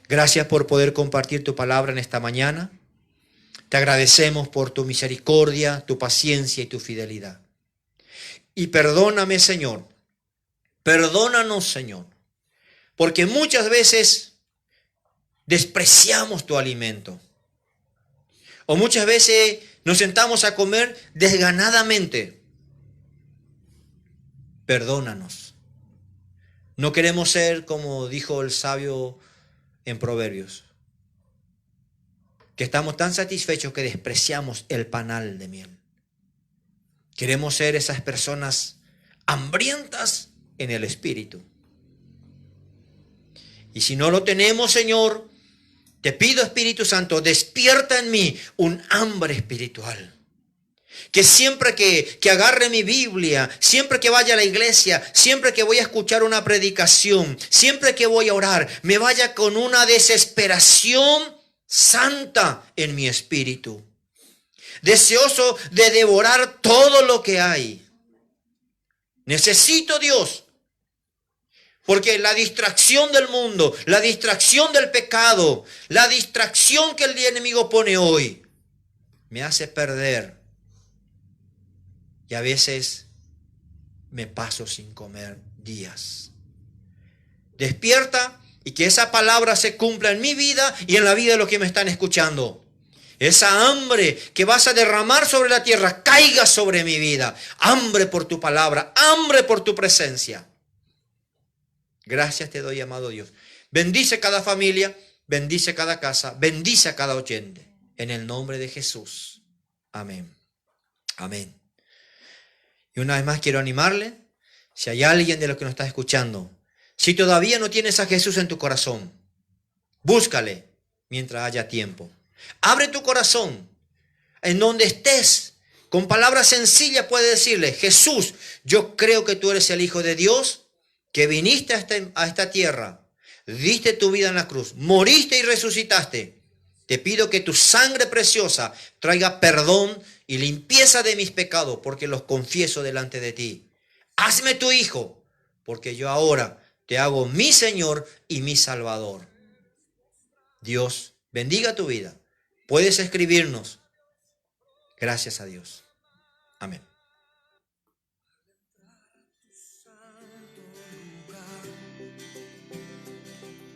gracias por poder compartir tu palabra en esta mañana. Te agradecemos por tu misericordia, tu paciencia y tu fidelidad. Y perdóname, Señor. Perdónanos, Señor. Porque muchas veces despreciamos tu alimento. O muchas veces nos sentamos a comer desganadamente. Perdónanos. No queremos ser como dijo el sabio en Proverbios, que estamos tan satisfechos que despreciamos el panal de miel. Queremos ser esas personas hambrientas en el espíritu. Y si no lo tenemos, Señor, te pido, Espíritu Santo, despierta en mí un hambre espiritual. Que siempre que agarre mi Biblia, siempre que vaya a la iglesia, siempre que voy a escuchar una predicación, siempre que voy a orar, me vaya con una desesperación santa en mi espíritu. Deseoso de devorar todo lo que hay. Necesito, Dios, porque la distracción del mundo, la distracción del pecado, la distracción que el enemigo pone hoy, me hace perder. Y a veces me paso sin comer días. Despierta y que esa palabra se cumpla en mi vida y en la vida de los que me están escuchando. Esa hambre que vas a derramar sobre la tierra caiga sobre mi vida. Hambre por tu palabra, hambre por tu presencia. Gracias te doy, amado Dios. Bendice cada familia, bendice cada casa, bendice a cada oyente. En el nombre de Jesús. Amén. Amén. Y una vez más quiero animarle, si hay alguien de los que nos está escuchando, si todavía no tienes a Jesús en tu corazón, búscale mientras haya tiempo. Abre tu corazón, en donde estés, con palabras sencillas puedes decirle: Jesús, yo creo que tú eres el Hijo de Dios, que viniste a esta tierra, diste tu vida en la cruz, moriste y resucitaste. Te pido que tu sangre preciosa traiga perdón y limpieza de mis pecados, porque los confieso delante de ti. hazme tu hijo, porque yo ahora te hago mi Señor y mi Salvador. Dios bendiga tu vida. Puedes escribirnos. Gracias a Dios. Amén.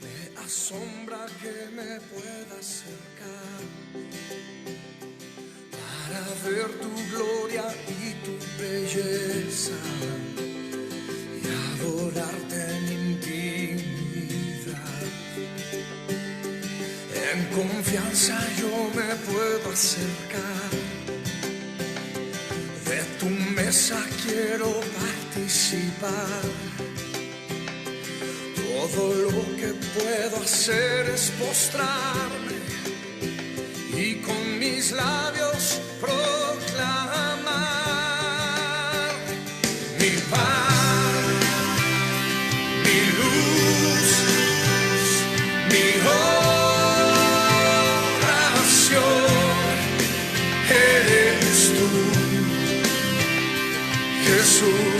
Me asombra que me pueda acercar para ver tu gloria y tu belleza y adorarte en intimidad. En confianza yo me puedo acercar, de tu mesa quiero participar. Todo lo que puedo hacer es postrarme y con mis labios proclamar mi paz, mi luz, mi oración. Eres tú, Jesús.